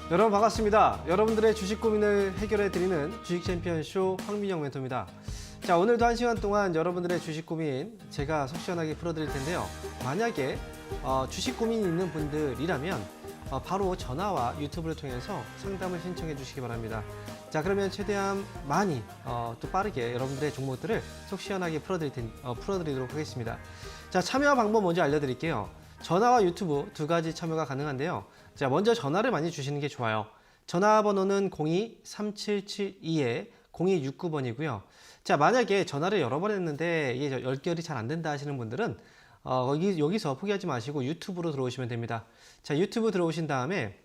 여러분 반갑습니다. 여러분들의 주식 고민을 해결해 드리는 주식 챔피언쇼 황민영 멘토입니다. 자, 오늘도 1시간 동안 여러분들의 주식 고민 제가 속 시원하게 풀어드릴 텐데요. 만약에 주식 고민이 있는 분들이라면 바로 전화와 유튜브를 통해서 상담을 신청해 주시기 바랍니다. 자, 그러면 최대한 많이 또 빠르게 여러분들의 종목들을 속 시원하게 풀어드리도록 하겠습니다. 자, 참여 방법 먼저 알려드릴게요. 전화와 유튜브 두 가지 참여가 가능한데요. 자, 먼저 전화를 많이 주시는 게 좋아요. 전화번호는 02-3772-0269번이고요. 자, 만약에 전화를 여러 번 했는데 이게 연결이 잘 안 된다 하시는 분들은 여기서 포기하지 마시고 유튜브로 들어오시면 됩니다. 자, 유튜브 들어오신 다음에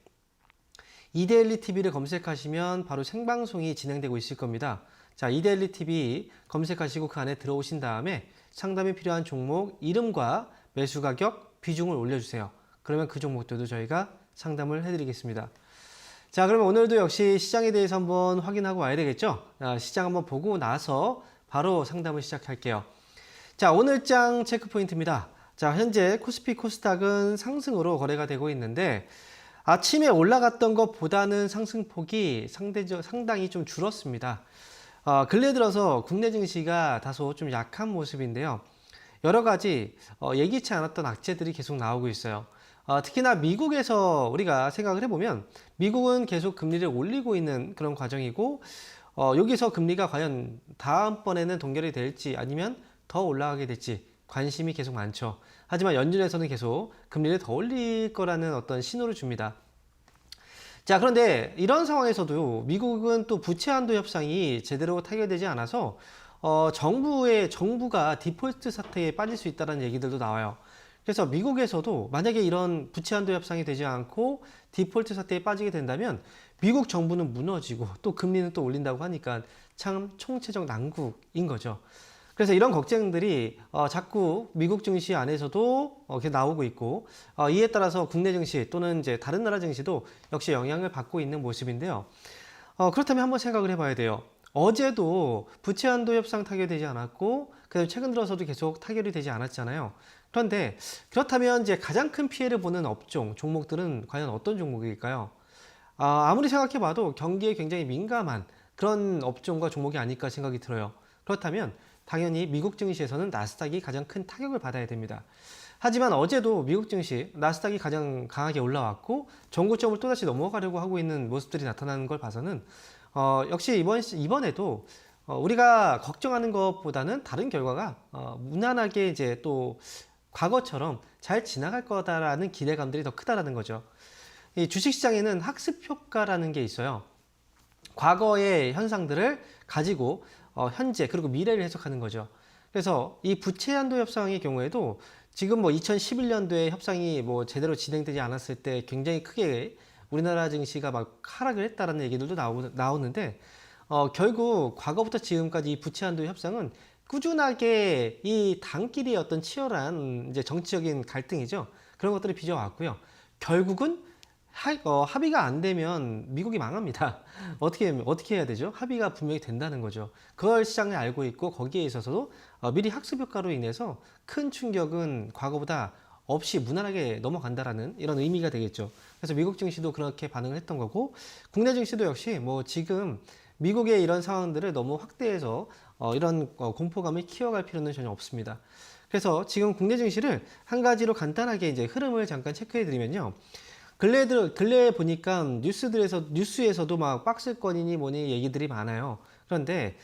이데일리 TV를 검색하시면 바로 생방송이 진행되고 있을 겁니다. 자, 이데일리 TV 검색하시고 그 안에 들어오신 다음에 상담이 필요한 종목 이름과 매수 가격, 비중을 올려주세요. 그러면 그 종목들도 저희가 상담을 해드리겠습니다. 자, 그러면 오늘도 역시 시장에 대해서 한번 확인하고 와야 되겠죠? 시장 한번 보고 나서 바로 상담을 시작할게요. 자, 오늘장 체크 포인트입니다. 자, 현재 코스피 코스닥은 상승으로 거래가 되고 있는데 아침에 올라갔던 것보다는 상승폭이 상당히 좀 줄었습니다. 근래 들어서 국내 증시가 다소 좀 약한 모습인데요. 여러 가지 예기치 않았던 악재들이 계속 나오고 있어요. 특히나 미국에서 우리가 생각을 해보면 미국은 계속 금리를 올리고 있는 그런 과정이고 여기서 금리가 과연 다음번에는 동결이 될지 아니면 더 올라가게 될지 관심이 계속 많죠. 하지만 연준에서는 계속 금리를 더 올릴 거라는 어떤 신호를 줍니다. 자, 그런데 이런 상황에서도 미국은 또 부채 한도 협상이 제대로 타결되지 않아서 정부가 디폴트 사태에 빠질 수 있다는 얘기들도 나와요. 그래서 미국에서도 만약에 이런 부채 한도 협상이 되지 않고 디폴트 사태에 빠지게 된다면 미국 정부는 무너지고 또 금리는 또 올린다고 하니까 참 총체적 난국인 거죠. 그래서 이런 걱정들이 자꾸 미국 증시 안에서도 나오고 있고 이에 따라서 국내 증시 또는 이제 다른 나라 증시도 역시 영향을 받고 있는 모습인데요. 그렇다면 한번 생각을 해봐야 돼요. 어제도 부채 한도 협상 타결되지 않았고 그다음에 최근 들어서도 계속 타결이 되지 않았잖아요. 그런데 그렇다면 이제 가장 큰 피해를 보는 업종, 종목들은 과연 어떤 종목일까요? 아무리 생각해봐도 경기에 굉장히 민감한 그런 업종과 종목이 아닐까 생각이 들어요. 그렇다면 당연히 미국 증시에서는 나스닥이 가장 큰 타격을 받아야 됩니다. 하지만 어제도 미국 증시 나스닥이 가장 강하게 올라왔고 전고점을 또다시 넘어가려고 하고 있는 모습들이 나타나는 걸 봐서는 역시 이번에도 우리가 걱정하는 것보다는 다른 결과가 무난하게 이제 또 과거처럼 잘 지나갈 거다라는 기대감들이 더 크다라는 거죠. 이 주식시장에는 학습 효과라는 게 있어요. 과거의 현상들을 가지고 현재 그리고 미래를 해석하는 거죠. 그래서 이 부채 한도 협상의 경우에도 지금 뭐 2011년도에 협상이 뭐 제대로 진행되지 않았을 때 굉장히 크게 우리나라 증시가 막 하락을 했다라는 얘기들도 나오는데 결국 과거부터 지금까지 이 부채 한도 협상은 꾸준하게 이 당끼리의 어떤 치열한 이제 정치적인 갈등이죠. 그런 것들을 빚어왔고요. 결국은 합의가 안 되면 미국이 망합니다. 어떻게 해야 되죠? 합의가 분명히 된다는 거죠. 그걸 시장이 알고 있고 거기에 있어서도 미리 학습 효과로 인해서 큰 충격은 과거보다 없이 무난하게 넘어간다라는 이런 의미가 되겠죠. 그래서 미국 증시도 그렇게 반응을 했던 거고 국내 증시도 역시 뭐 지금 미국의 이런 상황들을 너무 확대해서 이런 공포감을 키워갈 필요는 전혀 없습니다. 그래서 지금 국내 증시를 한 가지로 간단하게 이제 흐름을 잠깐 체크해 드리면요. 근래에 보니까 뉴스에서도 막 박스권이니 뭐니 얘기들이 많아요. 그런데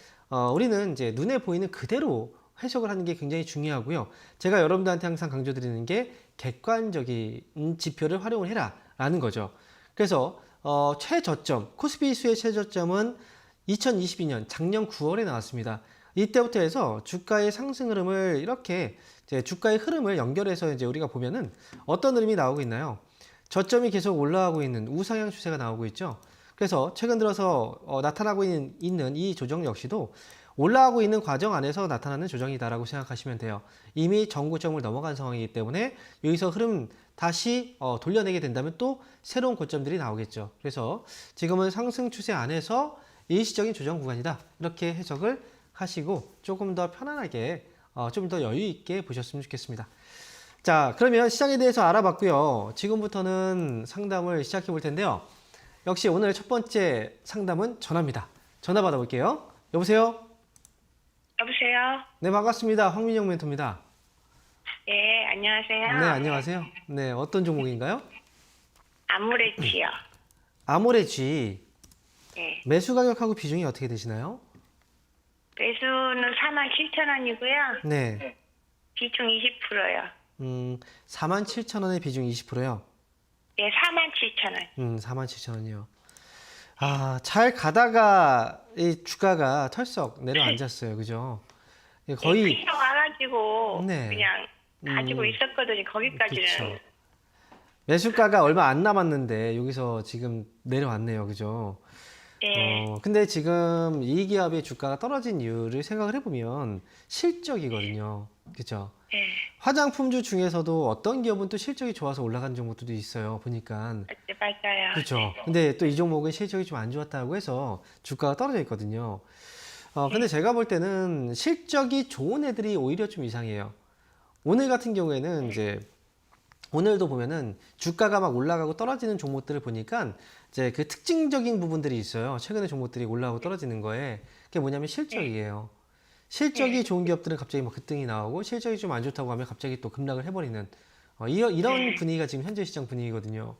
우리는 이제 눈에 보이는 그대로 해석을 하는 게 굉장히 중요하고요. 제가 여러분들한테 항상 강조드리는 게 객관적인 지표를 활용을 해라 라는 거죠. 그래서 최저점, 코스피 지수의 최저점은 2022년 작년 9월에 나왔습니다. 이때부터 해서 주가의 상승 흐름을 이렇게 이제 주가의 흐름을 연결해서 이제 우리가 보면은 어떤 흐름이 나오고 있나요? 저점이 계속 올라가고 있는 우상향 추세가 나오고 있죠. 그래서 최근 들어서 나타나고 있는 이 조정 역시도 올라가고 있는 과정 안에서 나타나는 조정이다라고 생각하시면 돼요. 이미 전고점을 넘어간 상황이기 때문에 여기서 흐름 다시 돌려내게 된다면 또 새로운 고점들이 나오겠죠. 그래서 지금은 상승 추세 안에서 일시적인 조정 구간이다. 이렇게 해석을 하시고 조금 더 편안하게 좀 더 여유 있게 보셨으면 좋겠습니다. 자, 그러면 시장에 대해서 알아봤고요. 지금부터는 상담을 시작해 볼 텐데요. 역시 오늘 첫 번째 상담은 전화입니다. 전화 받아볼게요. 여보세요? 여보세요? 네, 반갑습니다. 황민영 멘토입니다. 예, 안녕하세요. 네, 안녕하세요. 네, 어떤 종목인가요? 아무래지요. 아모레지. 예. 매수 가격하고 비중이 어떻게 되시나요? 매수는 47,000원이고요. 네. 비중 20%요. 47,000원의 비중 20%요. 예, 47,000원. 47,000원이요. 아, 잘 가다가 이 주가가 털썩 내려앉았어요. 그죠? 예, 거의 그냥 와가지고 네. 그냥 가지고 있었거든요. 거기까지는. 그쵸. 매수가가 얼마 안 남았는데 여기서 지금 내려왔네요. 그죠? 예. 근데 지금 이 기업의 주가가 떨어진 이유를 생각을 해보면 실적이거든요. 그죠? 예. 화장품주 중에서도 어떤 기업은 또 실적이 좋아서 올라간 종목들도 있어요. 보니까. 네, 맞아요. 그렇죠. 근데 또 이 종목은 실적이 좀 안 좋았다고 해서 주가가 떨어져 있거든요. 근데 제가 볼 때는 실적이 좋은 애들이 오히려 좀 이상해요. 오늘 같은 경우에는 이제 오늘도 보면은 주가가 막 올라가고 떨어지는 종목들을 보니까 이제 그 특징적인 부분들이 있어요. 최근에 종목들이 올라가고 떨어지는 거에 그게 뭐냐면 실적이에요. 실적이 좋은 기업들은 갑자기 막 급등이 나오고 실적이 좀 안 좋다고 하면 갑자기 또 급락을 해버리는 이런 분위기가 지금 현재 시장 분위기거든요.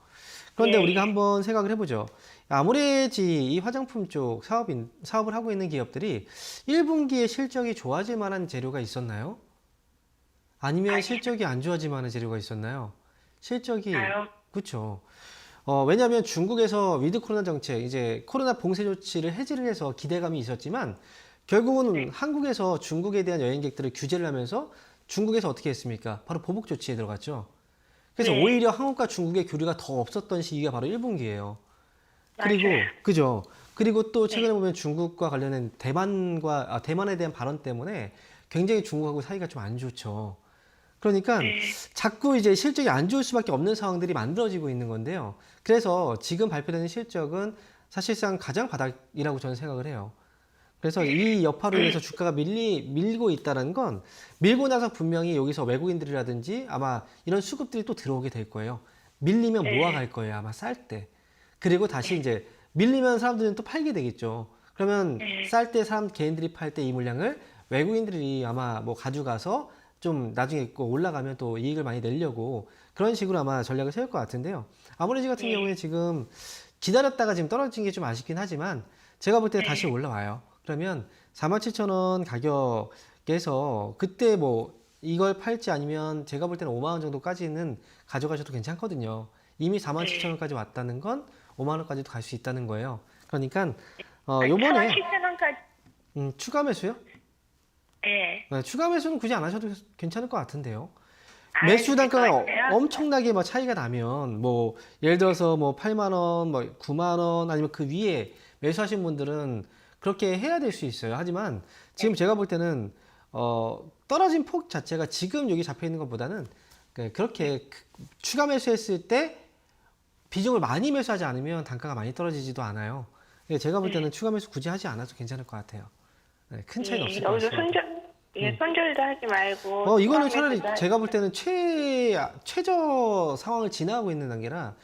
그런데 우리가 한번 생각을 해보죠. 아무래지 이 화장품 쪽 사업을 하고 있는 기업들이 1분기에 실적이 좋아질 만한 재료가 있었나요? 아니면 실적이 안 좋아질 만한 재료가 있었나요? 실적이, 아유. 그렇죠. 왜냐하면 중국에서 위드 코로나 정책, 이제 코로나 봉쇄 조치를 해제를 해서 기대감이 있었지만 결국은 한국에서 중국에 대한 여행객들을 규제를 하면서 중국에서 어떻게 했습니까? 바로 보복 조치에 들어갔죠. 그래서 네. 오히려 한국과 중국의 교류가 더 없었던 시기가 바로 1분기예요. 그리고 맞아요. 그죠. 그리고 또 최근에 보면 중국과 관련된 대만에 대한 발언 때문에 굉장히 중국하고 사이가 좀 안 좋죠. 그러니까 자꾸 이제 실적이 안 좋을 수밖에 없는 상황들이 만들어지고 있는 건데요. 그래서 지금 발표되는 실적은 사실상 가장 바닥이라고 저는 생각을 해요. 그래서 이 여파로 인해서 주가가 밀고 있다는 건 밀고 나서 분명히 여기서 외국인들이라든지 아마 이런 수급들이 또 들어오게 될 거예요. 밀리면 모아갈 거예요. 아마 쌀 때. 그리고 다시 이제 밀리면 사람들은 또 팔게 되겠죠. 그러면 쌀 때 개인들이 팔 때 이 물량을 외국인들이 아마 뭐 가져가서 좀 나중에 올라가면 또 이익을 많이 내려고 그런 식으로 아마 전략을 세울 것 같은데요. 아모레지 같은 경우에 지금 기다렸다가 지금 떨어진 게 좀 아쉽긴 하지만 제가 볼 때 다시 올라와요. 그러면 47,000원 가격에서 그때 뭐 이걸 팔지 아니면 제가 볼 때는 5만 원 정도까지는 가져가셔도 괜찮거든요. 이미 47,000원까지 왔다는 건 5만 원까지도 갈 수 있다는 거예요. 그러니까 요번에 47,000원까지. 추가 매수요? 예. 네, 추가 매수는 굳이 안 하셔도 괜찮을 것 같은데요. 아유, 매수 단가가 될것 같아요. 엄청나게 뭐 차이가 나면 뭐 예를 들어서 뭐 8만 원, 뭐 9만 원 아니면 그 위에 매수하신 분들은 그렇게 해야 될 수 있어요. 하지만 지금 제가 볼 때는 떨어진 폭 자체가 지금 여기 잡혀 있는 것보다는 그렇게 추가 매수했을 때 비중을 많이 매수하지 않으면 단가가 많이 떨어지지도 않아요. 제가 볼 때는 추가 매수 굳이 하지 않아도 괜찮을 것 같아요. 네, 큰 차이는 없을 것 여기서 같습니다. 손절도 하지 말고. 이거는 차라리 포함해서도 제가 볼 때는 최저 상황을 지나고 있는 단계라,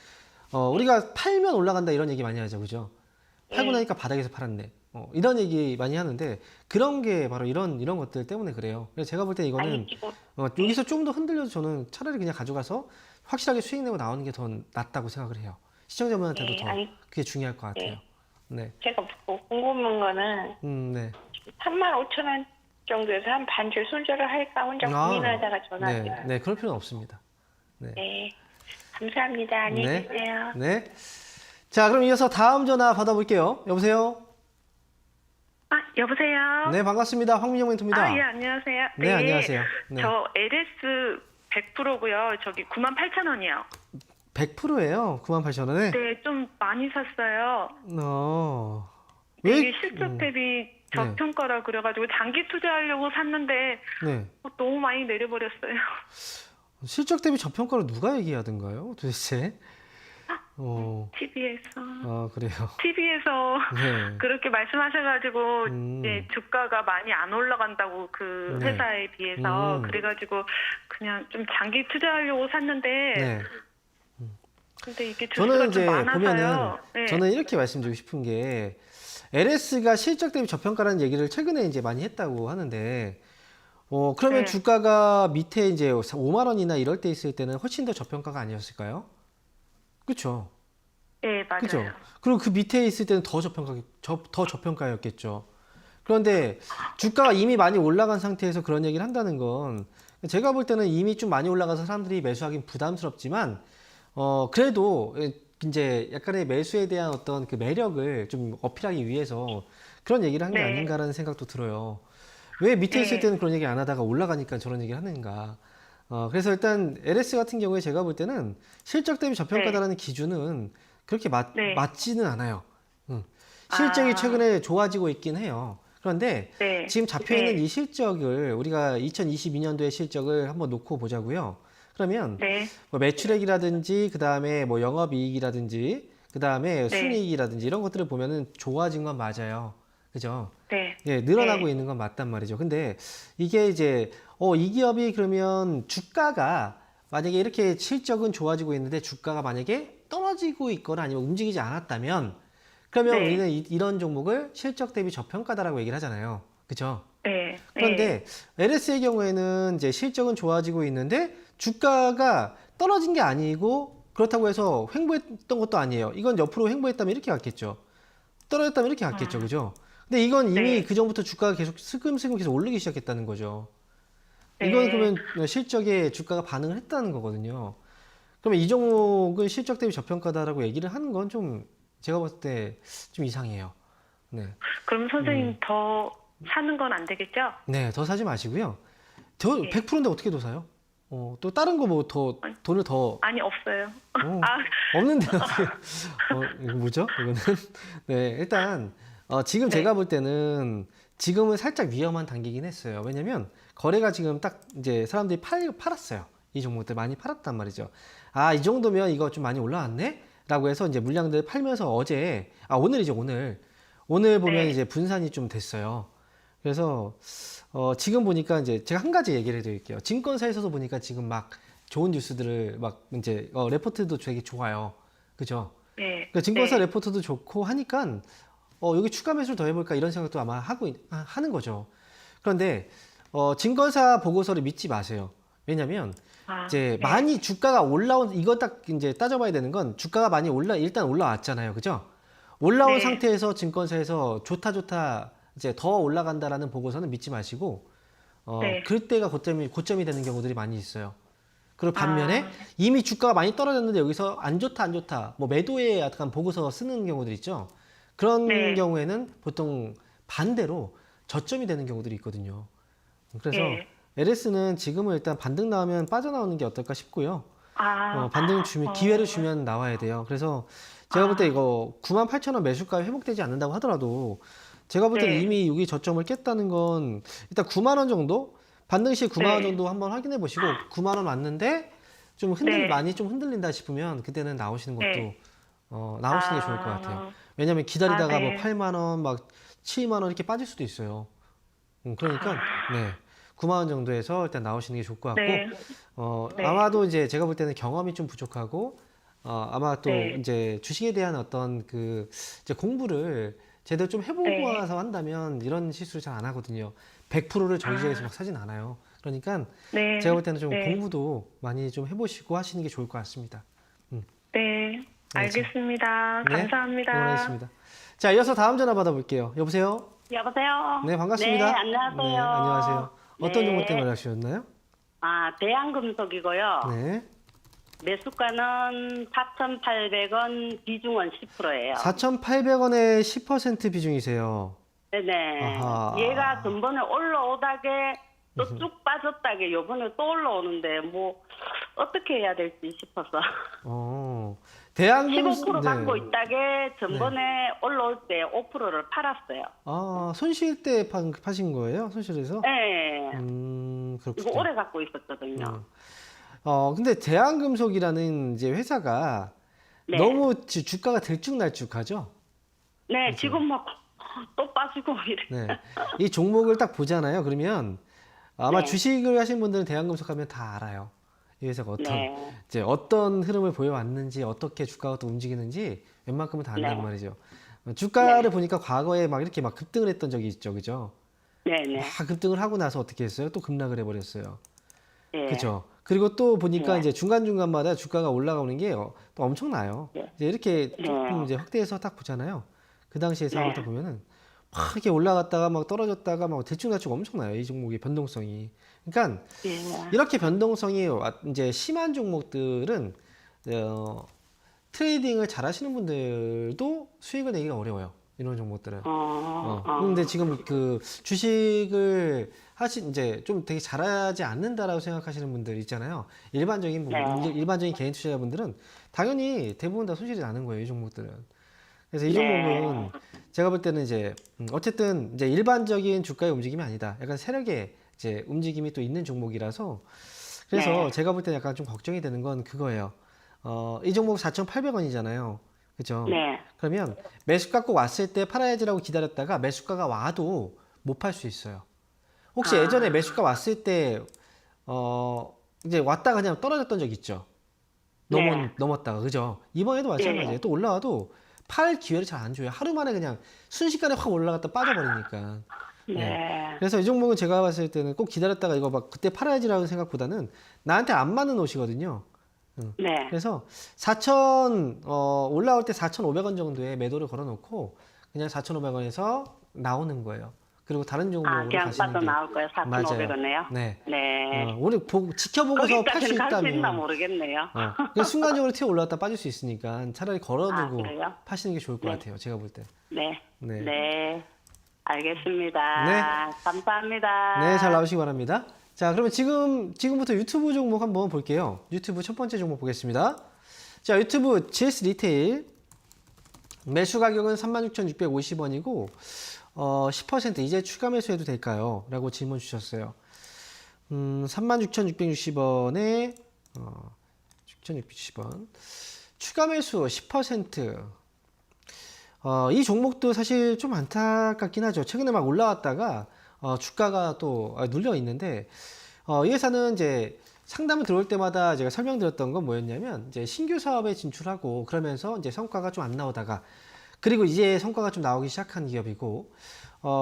우리가 팔면 올라간다 이런 얘기 많이 하죠. 그죠? 팔고 나니까 바닥에서 팔았네. 이런 얘기 많이 하는데, 그런 게 바로 이런 것들 때문에 그래요. 그래서 제가 볼 때 이거는, 여기서 좀 더 흔들려도 저는 차라리 그냥 가져가서 확실하게 수익 내고 나오는 게 더 낫다고 생각을 해요. 시청자분한테도 더 그게 중요할 것 같아요. 네. 제가 궁금한 거는 네. 35,000원 정도에서 한 반절 손절을 할까 혼자 고민하다가 전화드려요. 네, 그럴 필요는 없습니다. 네. 감사합니다. 안녕히 계세요. 네. 자, 그럼 이어서 다음 전화 받아볼게요. 여보세요? 여보세요? 네, 반갑습니다. 황민영 멘토입니다. 예, 안녕하세요. 네, 안녕하세요. 네. 저 LS 100%고요. 저기 98,000원이요. 100%예요. 98,000원에? 네, 좀 많이 샀어요. 왜? 이게 실적 대비 저평가라 그래가지고 장기 투자하려고 샀는데 네. 너무 많이 내려버렸어요. 실적 대비 저평가를 누가 얘기하던가요? 도대체? TV에서. 그래요. TV에서 네. 그렇게 말씀하셔가지고 이제 주가가 많이 안 올라간다고 그 네. 회사에 비해서 그래가지고 그냥 좀 장기 투자하려고 샀는데 네. 근데 이게 저는 주수가 이제 좀 보면은 많아서요. 네. 저는 이렇게 말씀드리고 싶은 게 LS가 실적 대비 저평가라는 얘기를 최근에 이제 많이 했다고 하는데 그러면 네. 주가가 밑에 이제 5만 원이나 이럴 때 있을 때는 훨씬 더 저평가가 아니었을까요? 그렇죠. 네, 그죠? 맞아요. 그리고 그 밑에 있을 때는 더 저평가였겠죠. 그런데 주가가 이미 많이 올라간 상태에서 그런 얘기를 한다는 건 제가 볼 때는 이미 좀 많이 올라가서 사람들이 매수하긴 부담스럽지만 그래도 이제 약간의 매수에 대한 어떤 그 매력을 좀 어필하기 위해서 그런 얘기를 한 게 네. 아닌가라는 생각도 들어요. 왜 밑에 있을 네. 때는 그런 얘기 안 하다가 올라가니까 저런 얘기를 하는가. 그래서 일단 LS 같은 경우에 제가 볼 때는 실적 대비 저평가다라는 기준은 그렇게 네. 맞지는 않아요. 실적이 아. 최근에 좋아지고 있긴 해요. 그런데 네. 지금 잡혀 있는 네. 이 실적을 우리가 2022년도의 실적을 한번 놓고 보자고요. 그러면 네. 뭐 매출액이라든지 그다음에 뭐 영업이익이라든지 그다음에 네. 순이익이라든지 이런 것들을 보면은 좋아진 건 맞아요. 그죠? 네. 예, 늘어나고 네. 있는 건 맞단 말이죠. 근데 이게 이제 이 기업이 그러면 주가가 만약에 이렇게 실적은 좋아지고 있는데 주가가 만약에 떨어지고 있거나 아니면 움직이지 않았다면 그러면 네. 우리는 이런 종목을 실적 대비 저평가다라고 얘기를 하잖아요. 그죠? 네. 그런데 LS의 경우에는 이제 실적은 좋아지고 있는데 주가가 떨어진 게 아니고 그렇다고 해서 횡보했던 것도 아니에요. 이건 옆으로 횡보했다면 이렇게 갔겠죠. 떨어졌다면 이렇게 갔겠죠. 그죠? 근데 이건 이미 네. 그 전부터 주가가 계속 슬금슬금 계속 오르기 시작했다는 거죠. 이건 네. 그러면 실적에 주가가 반응을 했다는 거거든요. 그러면 이 종목은 실적 대비 저평가다라고 얘기를 하는 건 좀 제가 봤을 때 좀 이상해요. 네. 그럼 선생님 더 사는 건 안 되겠죠? 네, 더 사지 마시고요. 저 예. 100%인데 어떻게 더 사요? 또 다른 거 뭐 더 돈을 더 아니, 없어요. 어, 아, 없는데 어떻게 이거 뭐죠? 이거는 네, 일단 지금 네. 제가 볼 때는 지금은 살짝 위험한 단계긴 했어요. 왜냐면 거래가 지금 딱 이제 사람들이 팔았어요. 이 종목들 많이 팔았단 말이죠. 아, 이 정도면 이거 좀 많이 올라왔네? 라고 해서 이제 물량들 팔면서 오늘이죠, 오늘 보면 네. 이제 분산이 좀 됐어요. 그래서 지금 보니까 이제 제가 한 가지 얘기를 해드릴게요. 증권사에서도 보니까 지금 막 좋은 뉴스들을 막 이제 레포트도 되게 좋아요. 그죠? 네. 그러니까 증권사 네. 레포트도 좋고 하니까 여기 추가 매수를 더 해볼까 이런 생각도 아마 하는 거죠. 그런데 증권사 보고서를 믿지 마세요. 왜냐면 아, 이제 네. 많이 주가가 이거 딱 이제 따져봐야 되는 건 주가가 많이 일단 올라왔잖아요. 그죠? 올라온 네. 상태에서 증권사에서 좋다 이제 더 올라간다라는 보고서는 믿지 마시고 네. 그때가 고점이 되는 경우들이 많이 있어요. 그리고 반면에 아. 이미 주가가 많이 떨어졌는데 여기서 안 좋다 뭐 매도에 약간 보고서 쓰는 경우들 있죠. 그런 네. 경우에는 보통 반대로 저점이 되는 경우들이 있거든요. 그래서 예. LS는 지금은 일단 반등 나오면 빠져나오는 게 어떨까 싶고요. 아. 기회를 주면 나와야 돼요. 그래서 제가 볼 때 이거 98,000원 매수가 회복되지 않는다고 하더라도 제가 볼 때는 네. 이미 여기 저점을 깼다는 건 일단 9만 원 정도? 반등 시 9만 원 네. 정도 한번 확인해 보시고 9만 원 왔는데 좀 네. 많이 좀 흔들린다 싶으면 그때는 나오시는 것도 네. 나오시는 게 좋을 것 같아요. 왜냐면 기다리다가 아, 네. 뭐 8만 원, 막 7만 원 이렇게 빠질 수도 있어요. 그러니까 네. 9만 원 정도에서 일단 나오시는 게 좋을 것 같고 네. 네. 아마도 이제 제가 볼 때는 경험이 좀 부족하고 아마 또 네. 이제 주식에 대한 어떤 그 이제 공부를 제대로 좀 해보고 네. 나서 한다면 이런 실수를 잘 안 하거든요. 100%를 정지해서 막 사진 않아요. 그러니까 네. 제가 볼 때는 좀 네. 공부도 많이 좀 해보시고 하시는 게 좋을 것 같습니다. 네. 알겠습니다. 네, 감사합니다. 응원하겠습니다. 자, 이어서 다음 전화 받아볼게요. 여보세요? 여보세요? 네, 반갑습니다. 네, 안녕하세요. 네, 안녕하세요. 어떤 네. 종목 때문에 연락주셨나요? 대한금속이고요. 네. 매수가는 4,800원, 비중은 10%예요. 4,800원에 10% 비중이세요. 네네. 아하. 얘가 전번에 올라오다게 또 쭉 빠졌다게 요번에 또 올라오는데 뭐 어떻게 해야 될지 싶어서. 대한금속 15% 받고 있다게 전번에 올라올 때 5%를 팔았어요. 손실 때 파신 거예요? 손실해서? 네. 그렇군요. 이거 오래 갖고 있었거든요. 근데 대한금속이라는 이제 회사가 네. 너무 주가가 들쭉날쭉하죠? 네, 그렇죠. 지금 막 또 빠지고 이래. 네. 이 종목을 딱 보잖아요. 그러면 아마 네. 주식을 하신 분들은 대한금속 하면 다 알아요. 이 회사가 네. 이제 어떤 흐름을 보여왔는지 어떻게 주가가 또 움직이는지 웬만큼은 다 안다는 네. 말이죠. 주가를 네. 보니까 과거에 막 이렇게 막 급등을 했던 적이 있죠, 그죠? 네네. 막 급등을 하고 나서 어떻게 했어요? 또 급락을 해버렸어요. 예. 그죠? 그리고 또 보니까 네. 이제 중간중간마다 주가가 올라가는 게 또 엄청나요. 네. 이제 이렇게 조금 네. 이제 확대해서 딱 보잖아요. 그 당시의 네. 상황을 딱 보면은 막 이렇게 올라갔다가 막 떨어졌다가 막 대충대충 엄청나요. 이 종목의 변동성이. 그러니까 예. 이렇게 변동성이 이제 심한 종목들은 트레이딩을 잘 하시는 분들도 수익을 내기가 어려워요. 이런 종목들은. 근데 지금 그 주식을 이제 좀 되게 잘하지 않는다라고 생각하시는 분들 있잖아요. 일반적인 네. 일반적인 개인 투자자분들은 당연히 대부분 다 손실이 나는 거예요. 이 종목들은. 그래서 이 네. 종목은 제가 볼 때는 이제 어쨌든 이제 일반적인 주가의 움직임이 아니다. 약간 세력의 이제 움직임이 또 있는 종목이라서 그래서 네. 제가 볼 때는 약간 좀 걱정이 되는 건 그거예요. 이 종목 4,800원이잖아요. 그죠? 네. 그러면 매수가 꼭 왔을 때 팔아야지라고 기다렸다가 매수가가 와도 못 팔 수 있어요. 혹시 예전에 매수가 왔을 때 이제 왔다가 그냥 떨어졌던 적 있죠? 네. 넘었다가 그죠? 이번에도 마찬가지예요. 네. 또 올라와도 팔 기회를 잘 안 줘요. 하루 만에 그냥 순식간에 확 올라갔다 빠져버리니까. 네. 그래서 이 종목은 제가 봤을 때는 꼭 기다렸다가 이거 막 그때 팔아야지라는 생각보다는 나한테 안 맞는 옷이거든요. 네. 그래서 올라올 때 4,500원 정도에 매도를 걸어놓고 그냥 4,500원에서 나오는 거예요. 그리고 다른 종목으로 그냥 가시는 게 빠져나올 거예요. 4,500원에요? 네. 네. 오늘 지켜보고서 팔 수 거기까지는 갈 수 있나 있다면 모르겠네요. 그냥 순간적으로 튀어 올랐다 빠질 수 있으니까 차라리 걸어두고 그래요? 파시는 게 좋을 것 네. 같아요. 제가 볼 때. 네. 네. 네. 알겠습니다. 네. 감사합니다. 네, 잘 나오시기 바랍니다. 자, 그러면 지금부터 유튜브 종목 한번 볼게요. 유튜브 첫 번째 종목 보겠습니다. 자, 유튜브 GS 리테일. 매수 가격은 36,650원이고, 10% 이제 추가 매수해도 될까요? 라고 질문 주셨어요. 36,660원에, 6,660원. 추가 매수 10%. 이 종목도 사실 좀 안타깝긴 하죠. 최근에 막 올라왔다가 주가가 또 눌려 있는데 이 회사는 이제 상담을 들어올 때마다 제가 설명드렸던 건 뭐였냐면 이제 신규 사업에 진출하고 그러면서 이제 성과가 좀 안 나오다가 그리고 이제 성과가 좀 나오기 시작한 기업이고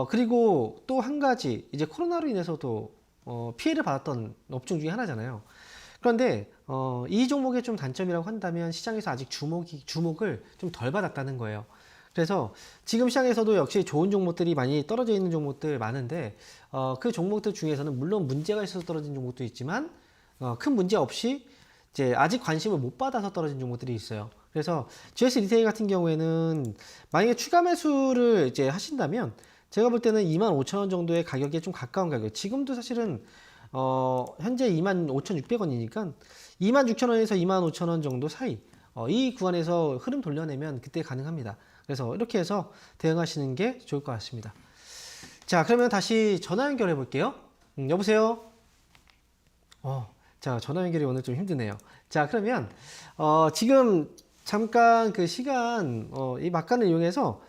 그리고 또 한 가지 이제 코로나로 인해서도 피해를 받았던 업종 중에 하나잖아요. 그런데 이 종목의 좀 단점이라고 한다면 시장에서 아직 주목을 좀 덜 받았다는 거예요. 그래서 지금 시장에서도 역시 좋은 종목들이 많이 떨어져 있는 종목들 많은데 그 종목들 중에서는 물론 문제가 있어서 떨어진 종목도 있지만 큰 문제 없이 이제 아직 관심을 못 받아서 떨어진 종목들이 있어요. 그래서 GS 리테일 같은 경우에는 만약에 추가 매수를 이제 하신다면 제가 볼 때는 25,000원 정도의 가격에 좀 가까운 가격. 지금도 사실은 현재 25,600원이니까 26,000원에서 25,000원 정도 사이 이 구간에서 흐름 돌려내면 그때 가능합니다. 그래서 이렇게 해서 대응하시는 게 좋을 것 같습니다. 자, 그러면 다시 전화 연결해 볼게요. 여보세요? 자, 전화 연결이 오늘 좀 힘드네요. 자, 그러면 지금 잠깐 그 시간 이 막간을 이용해서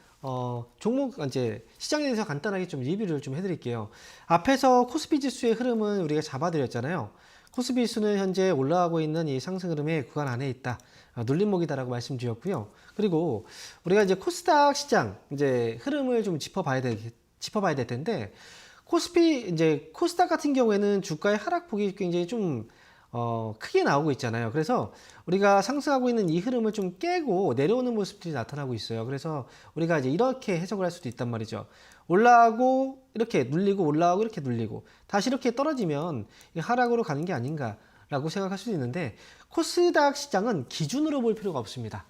종목 이제 시장에 대해서 간단하게 좀 리뷰를 좀 해드릴게요. 앞에서 코스피 지수의 흐름은 우리가 잡아드렸잖아요. 코스피 지수는 현재 올라가고 있는 이 상승 흐름의 구간 안에 있다. 눌림목이다라고 말씀드렸고요. 그리고 우리가 이제 코스닥 시장 이제 흐름을 좀 짚어봐야 될 텐데 코스닥 같은 경우에는 주가의 하락폭이 굉장히 좀 크게 나오고 있잖아요. 그래서 우리가 상승하고 있는 이 흐름을 좀 깨고 내려오는 모습들이 나타나고 있어요. 그래서 우리가 이제 이렇게 해석을 할 수도 있단 말이죠. 올라가고 이렇게 눌리고 올라가고 이렇게 눌리고 다시 이렇게 떨어지면 하락으로 가는 게 아닌가라고 생각할 수도 있는데 코스닥 시장은 기준으로 볼 필요가 없습니다.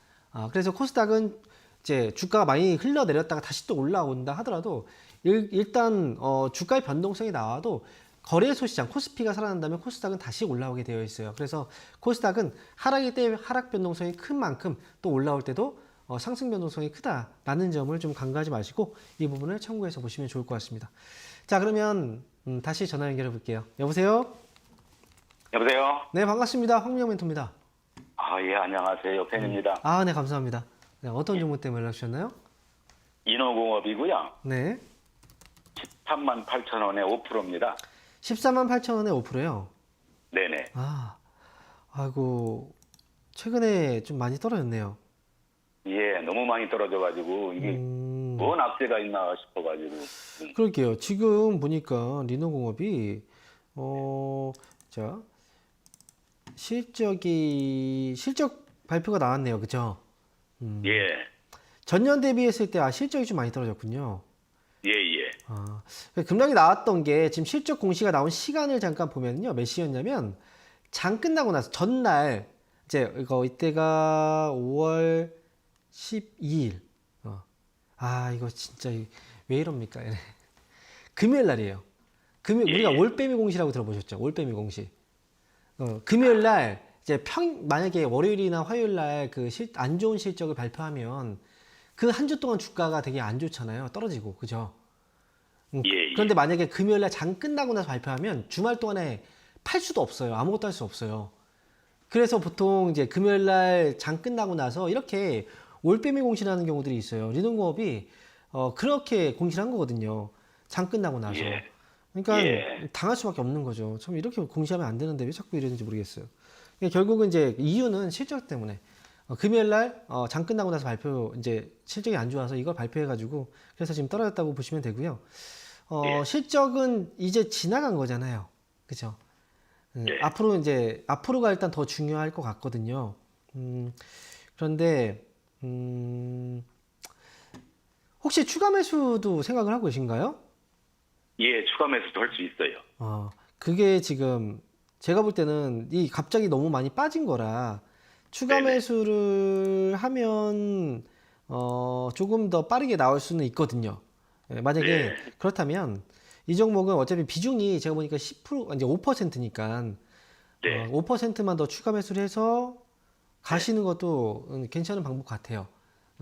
그래서 코스닥은 이제 주가가 많이 흘러내렸다가 다시 또 올라온다 하더라도 일단 주가의 변동성이 나와도 거래소 시장 코스피가 살아난다면 코스닥은 다시 올라오게 되어 있어요. 그래서 코스닥은 하락일 때 하락 변동성이 큰 만큼 또 올라올 때도 상승 변동성이 크다라는 점을 좀 간과하지 마시고 이 부분을 참고해서 보시면 좋을 것 같습니다. 자, 그러면 다시 전화 연결해 볼게요. 여보세요? 여보세요? 네, 반갑습니다. 황민영 멘토입니다. 예, 안녕하세요. 팬입니다. 네, 감사합니다. 네, 어떤 종목 때문에 연락 주셨나요? 인호공업이고요. 네. 38,000원에 5%입니다. 148,000원에 5%요? 네네. 아이고, 최근에 좀 많이 떨어졌네요. 예, 너무 많이 떨어져가지고 이게 뭔 악재가 있나 싶어가지고. 그럴게요. 지금 보니까 리노공업이 자 실적 발표가 나왔네요. 그죠? 예, 전년 대비했을 때 실적이 좀 많이 떨어졌군요. 예, 예. 급락이 나왔던 게 지금 실적 공시가 나온 시간을 잠깐 보면요. 몇 시였냐면 장 끝나고 나서 전날 이제 이때가 5월 12일. 이거 진짜 왜 이럽니까? 금요일 날이에요. 우리가 올빼미 공시라고 들어보셨죠? 올빼미 공시. 금요일 날 이제 만약에 월요일이나 화요일 날 그 안 좋은 실적을 발표하면 그 한 주 동안 주가가 되게 안 좋잖아요. 떨어지고. 그죠? 예. 그런데 만약에 금요일 날 장 끝나고 나서 발표하면 주말 동안에 팔 수도 없어요. 아무것도 할 수 없어요. 그래서 보통 이제 금요일 날 장 끝나고 나서 이렇게 올빼미 공시라는 경우들이 있어요. 리노공업이 그렇게 공시를 한 거거든요. 장 끝나고 나서. 예. 그러니까 예. 당할 수밖에 없는 거죠. 참 이렇게 공시하면 안 되는데 왜 자꾸 이러는지 모르겠어요. 그러니까 결국은 이제 이유는 실적 때문에 금요일 날 장 끝나고 나서 이제 실적이 안 좋아서 이걸 발표해가지고 그래서 지금 떨어졌다고 보시면 되고요. 예. 실적은 이제 지나간 거잖아요. 그죠? 예. 앞으로가 일단 더 중요할 것 같거든요. 그런데 혹시 추가 매수도 생각을 하고 계신가요? 예, 추가 매수도 할 수 있어요. 그게 지금 제가 볼 때는 갑자기 너무 많이 빠진 거라 추가 네네. 매수를 하면 조금 더 빠르게 나올 수는 있거든요. 만약에 네. 그렇다면 이 종목은 어차피 비중이 제가 보니까 10% 이제 5%니까 네. 5%만 더 추가 매수를 해서 가시는 것도 괜찮은 방법 같아요.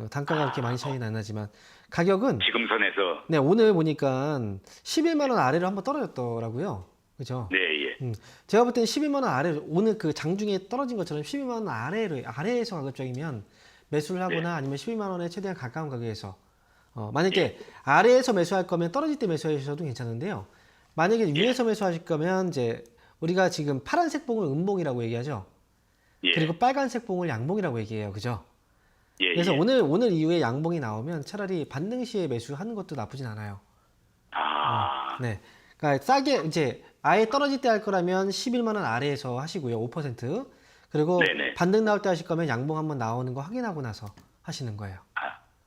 단가가 그렇게 많이 차이는 안 나지만 가격은 지금 선에서. 네, 오늘 보니까 11만 원 아래로 한번 떨어졌더라고요. 그죠? 네, 예. 제가 볼 때는 11만 원 아래, 오늘 그 장중에 떨어진 것처럼 11만 원 아래에서 가급적이면 매수를 하거나 아니면 11만 원에 최대한 가까운 가격에서 만약에 아래에서 매수할 거면 떨어질 때 매수하셔도 괜찮은데요. 만약에 위에서 매수하실 거면 이제 우리가 지금 파란색 봉을 음봉이라고 얘기하죠. 예. 그리고 빨간색 봉을 양봉이라고 얘기해요. 그죠? 예, 그래서 예. 오늘 이후에 양봉이 나오면 차라리 반등 시에 매수하는 것도 나쁘진 않아요. 네. 그러니까 싸게 이제 아예 떨어질 때 할 거라면 11만 원 아래에서 하시고요. 5%. 그리고 네네. 반등 나올 때 하실 거면 양봉 한번 나오는 거 확인하고 나서 하시는 거예요.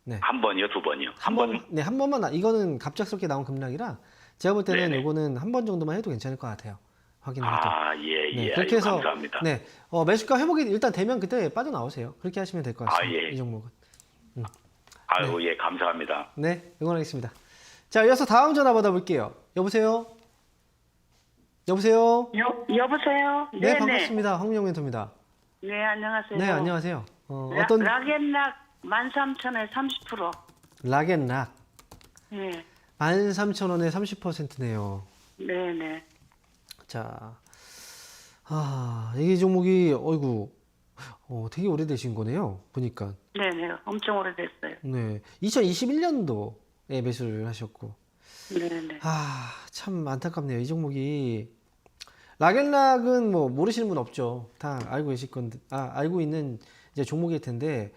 네. 한 번이요, 두 번이요? 한 번. 네, 한 번만 이거는 갑작스럽게 나온 급락이라 제가 볼 때는 네네. 이거는 한 번 정도만 해도 괜찮을 것 같아요. 확인을 해도. 예, 예. 네, 그렇게 아이고, 해서 감사합니다. 네. 매수가 회복이 일단 되면 그때 빠져나오세요. 그렇게 하시면 될 것 같습니다. 예. 이 종목은. 아이고, 예, 감사합니다. 네, 응원하겠습니다. 자, 이어서 다음 전화 받아볼게요. 여보세요? 여보세요? 여보세요? 네, 반갑습니다. 황민영 멘토입니다. 네, 안녕하세요. 네, 안녕하세요. 어떤 락앤락 13,000에 30%. 락앤락 네. 13,000원에 30%네요. 네, 네. 자, 이 종목이 어이구, 되게 오래되신 거네요. 보니까. 네, 네. 엄청 오래됐어요. 네, 2021년도에 매수를 하셨고. 네, 네. 참 안타깝네요. 이 종목이 락앤락은 뭐 모르시는 분 없죠. 다 알고 계실 건데, 알고 있는 이제 종목일 텐데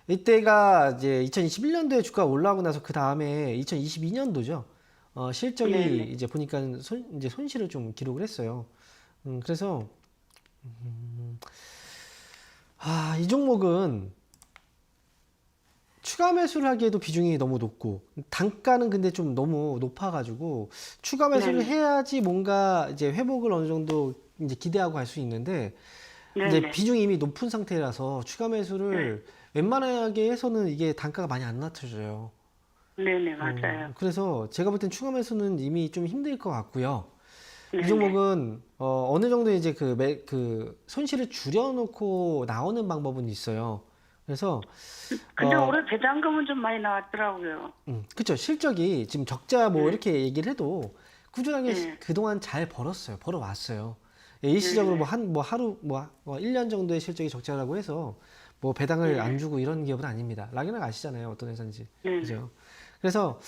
이때가 이제 2021년도에 주가가 올라오고 나서 그 다음에 2022년도죠. 실적이 네네. 이제 보니까 이제 손실을 좀 기록을 했어요. 그래서 이 종목은 추가 매수를 하기에도 비중이 너무 높고 단가는 근데 좀 너무 높아가지고 추가 매수를 네네. 해야지 뭔가 이제 회복을 어느 정도 이제 기대하고 갈 수 있는데 이제 네네. 비중이 이미 높은 상태라서 추가 매수를 웬만하게 해서는 이게 단가가 많이 안 낮춰져요. 네네, 맞아요. 그래서 제가 볼 땐 추가 매수는 이미 좀 힘들 것 같고요. 네네. 이 종목은 어느 정도 이제 그 손실을 줄여놓고 나오는 방법은 있어요. 그래서 근데 올해 배당금은 좀 많이 나왔더라고요. 그쵸. 실적이 지금 적자 뭐 이렇게 얘기를 해도 꾸준하게 네. 그동안 잘 벌어왔어요. 일시적으로 뭐 하루 1년 정도의 실적이 적자라고 해서 뭐 배당을 안 주고 이런 기업은 아닙니다. 락앤락 아시잖아요. 어떤 회사인지. 네. 그죠? 그래서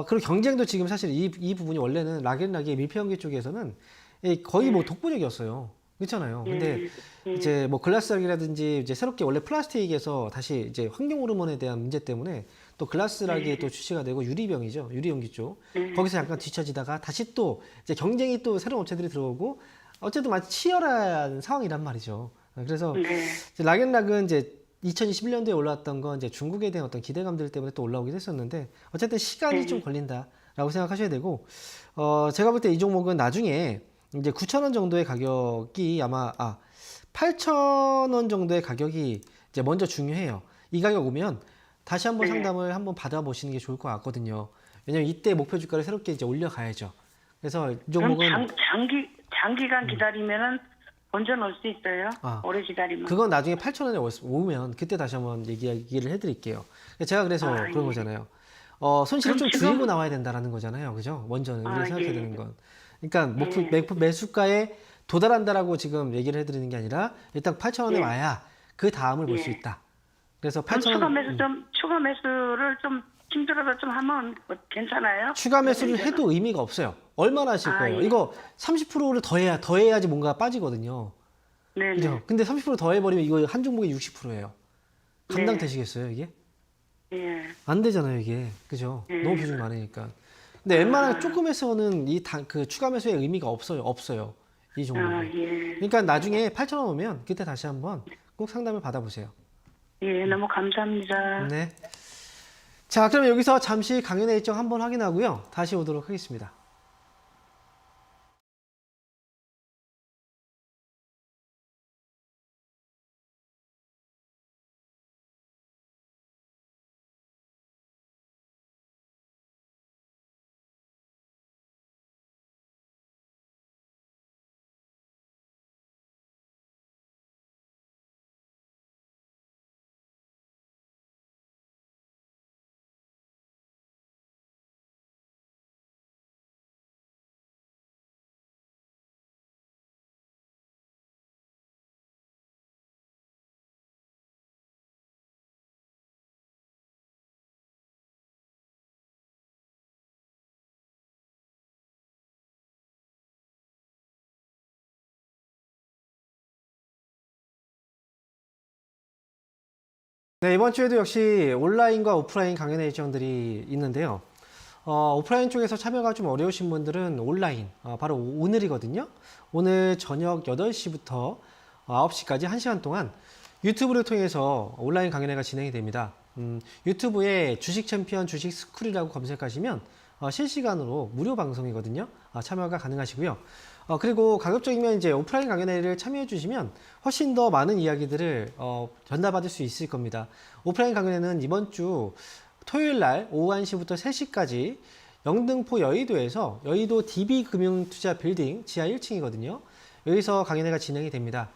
그리고 경쟁도 지금 사실 이 부분이 원래는 락앤락의 밀폐연기 쪽에서는 거의 뭐 독보적이었어요. 그렇잖아요. 근데 이제 뭐 글라스락이라든지 이제 새롭게 원래 플라스틱에서 다시 이제 환경 호르몬에 대한 문제 때문에 또 글라스락이 또 출시가 되고 유리병이죠. 유리용기 쪽. 거기서 약간 뒤처지다가 다시 또 이제 경쟁이 또 새로운 업체들이 들어오고 어쨌든 마치 치열한 상황이란 말이죠. 그래서 이제 락앤락은 이제 2021년도에 올라왔던 건 이제 중국에 대한 어떤 기대감들 때문에 또 올라오긴 했었는데 어쨌든 시간이 좀 걸린다라고 생각하셔야 되고 제가 볼 때 이 종목은 나중에 이제 9,000원 정도의 가격이 아마 8,000원 정도의 가격이 이제 먼저 중요해요. 이 가격 오면 다시 한번 상담을 한번 받아보시는 게 좋을 것 같거든요. 왜냐면 이때 목표 주가를 새롭게 이제 올려가야죠. 그래서 이 그럼 종목은 장기간 기다리면은 언제 넣을 수 있어요? 오래 기다리면. 그건 나중에 8,000원에 오면 그때 다시 한번 얘기를 해드릴게요. 제가 그래서 그런 거잖아요. 손실을 좀 줄이고 나와야 된다라는 거잖아요. 그죠? 먼저는 우리가 생각해야 되는 건. 그러니까 매수가에 도달한다라고 지금 얘기를 해드리는 게 아니라 일단 8,000원에 와야 그 다음을 볼 수 있다. 그래서 8,000원 추가 매수를 좀 힘들어서 좀 하면 괜찮아요? 추가 매수를 해도 의미가 없어요. 얼마나 하실 거예요? 이거 30%를 더해야지 뭔가 빠지거든요. 네. 그죠? 근데 30% 더해버리면 이거 한 종목에 60%예요. 감당 되시겠어요, 이게? 예. 안 되잖아요, 이게. 그죠? 너무 비중이 많으니까. 근데 웬만하면 조금 해서는 그 추가 매수의 의미가 없어요. 이 종목은. 그러니까 나중에 8,000원 오면 그때 다시 한번 꼭 상담을 받아보세요. 예, 너무 감사합니다. 네. 자, 그러면 여기서 잠시 강연의 일정 한번 확인하고요. 다시 오도록 하겠습니다. 네, 이번 주에도 역시 온라인과 오프라인 강연의 일정들이 있는데요. 오프라인 쪽에서 참여가 좀 어려우신 분들은 온라인, 바로 오늘이거든요. 오늘 저녁 8시부터 9시까지 1시간 동안 유튜브를 통해서 온라인 강연회가 진행이 됩니다. 유튜브에 주식 챔피언 주식 스쿨이라고 검색하시면 실시간으로 무료 방송이거든요. 참여가 가능하시고요. 그리고 가급적이면 이제 오프라인 강연회를 참여해 주시면 훨씬 더 많은 이야기들을 전달받을 수 있을 겁니다. 오프라인 강연회는 이번 주 토요일 날 오후 1시부터 3시까지 영등포 여의도에서 여의도 DB금융투자 빌딩 지하 1층이거든요. 여기서 강연회가 진행이 됩니다.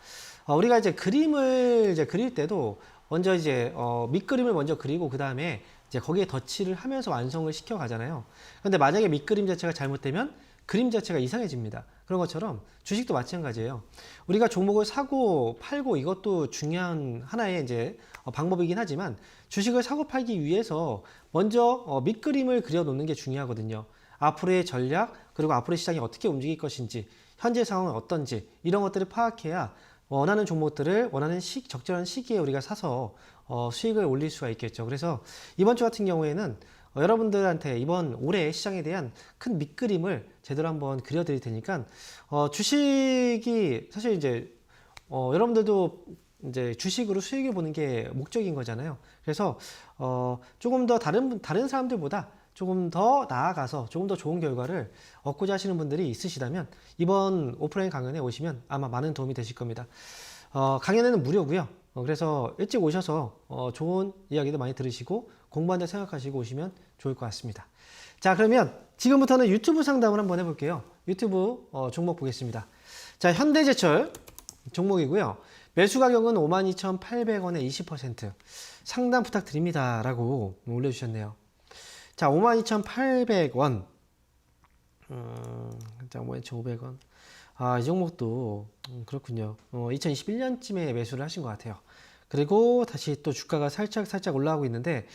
우리가 이제 그림을 그릴 때도 먼저 이제 밑그림을 먼저 그리고 그 다음에 이제 거기에 덧칠을 하면서 완성을 시켜 가잖아요. 근데 만약에 밑그림 자체가 잘못되면 그림 자체가 이상해집니다. 그런 것처럼 주식도 마찬가지예요. 우리가 종목을 사고 팔고 이것도 중요한 하나의 이제 방법이긴 하지만 주식을 사고 팔기 위해서 먼저 밑그림을 그려놓는 게 중요하거든요. 앞으로의 전략 그리고 앞으로의 시장이 어떻게 움직일 것인지 현재 상황은 어떤지 이런 것들을 파악해야 원하는 종목들을 원하는 적절한 시기에 우리가 사서 수익을 올릴 수가 있겠죠. 그래서 이번 주 같은 경우에는 여러분들한테 이번 올해 시장에 대한 큰 밑그림을 제대로 한번 그려드릴 테니까 주식이 사실 이제 여러분들도 이제 주식으로 수익을 보는 게 목적인 거잖아요. 그래서 조금 더 다른 사람들보다 조금 더 나아가서 조금 더 좋은 결과를 얻고자 하시는 분들이 있으시다면 이번 오프라인 강연에 오시면 아마 많은 도움이 되실 겁니다. 강연회는 무료고요. 그래서 일찍 오셔서 좋은 이야기도 많이 들으시고 공부한다 생각하시고 오시면 좋을 것 같습니다. 자, 그러면 지금부터는 유튜브 상담을 한번 해볼게요. 유튜브 종목 보겠습니다. 자, 현대제철 종목이고요. 매수 가격은 52,800원에 20% 상담 부탁드립니다 라고 올려주셨네요. 자, 52,800원 자, 52,500원 이 종목도 그렇군요. 2021년쯤에 매수를 하신 것 같아요. 그리고 다시 또 주가가 살짝 올라가고 있는데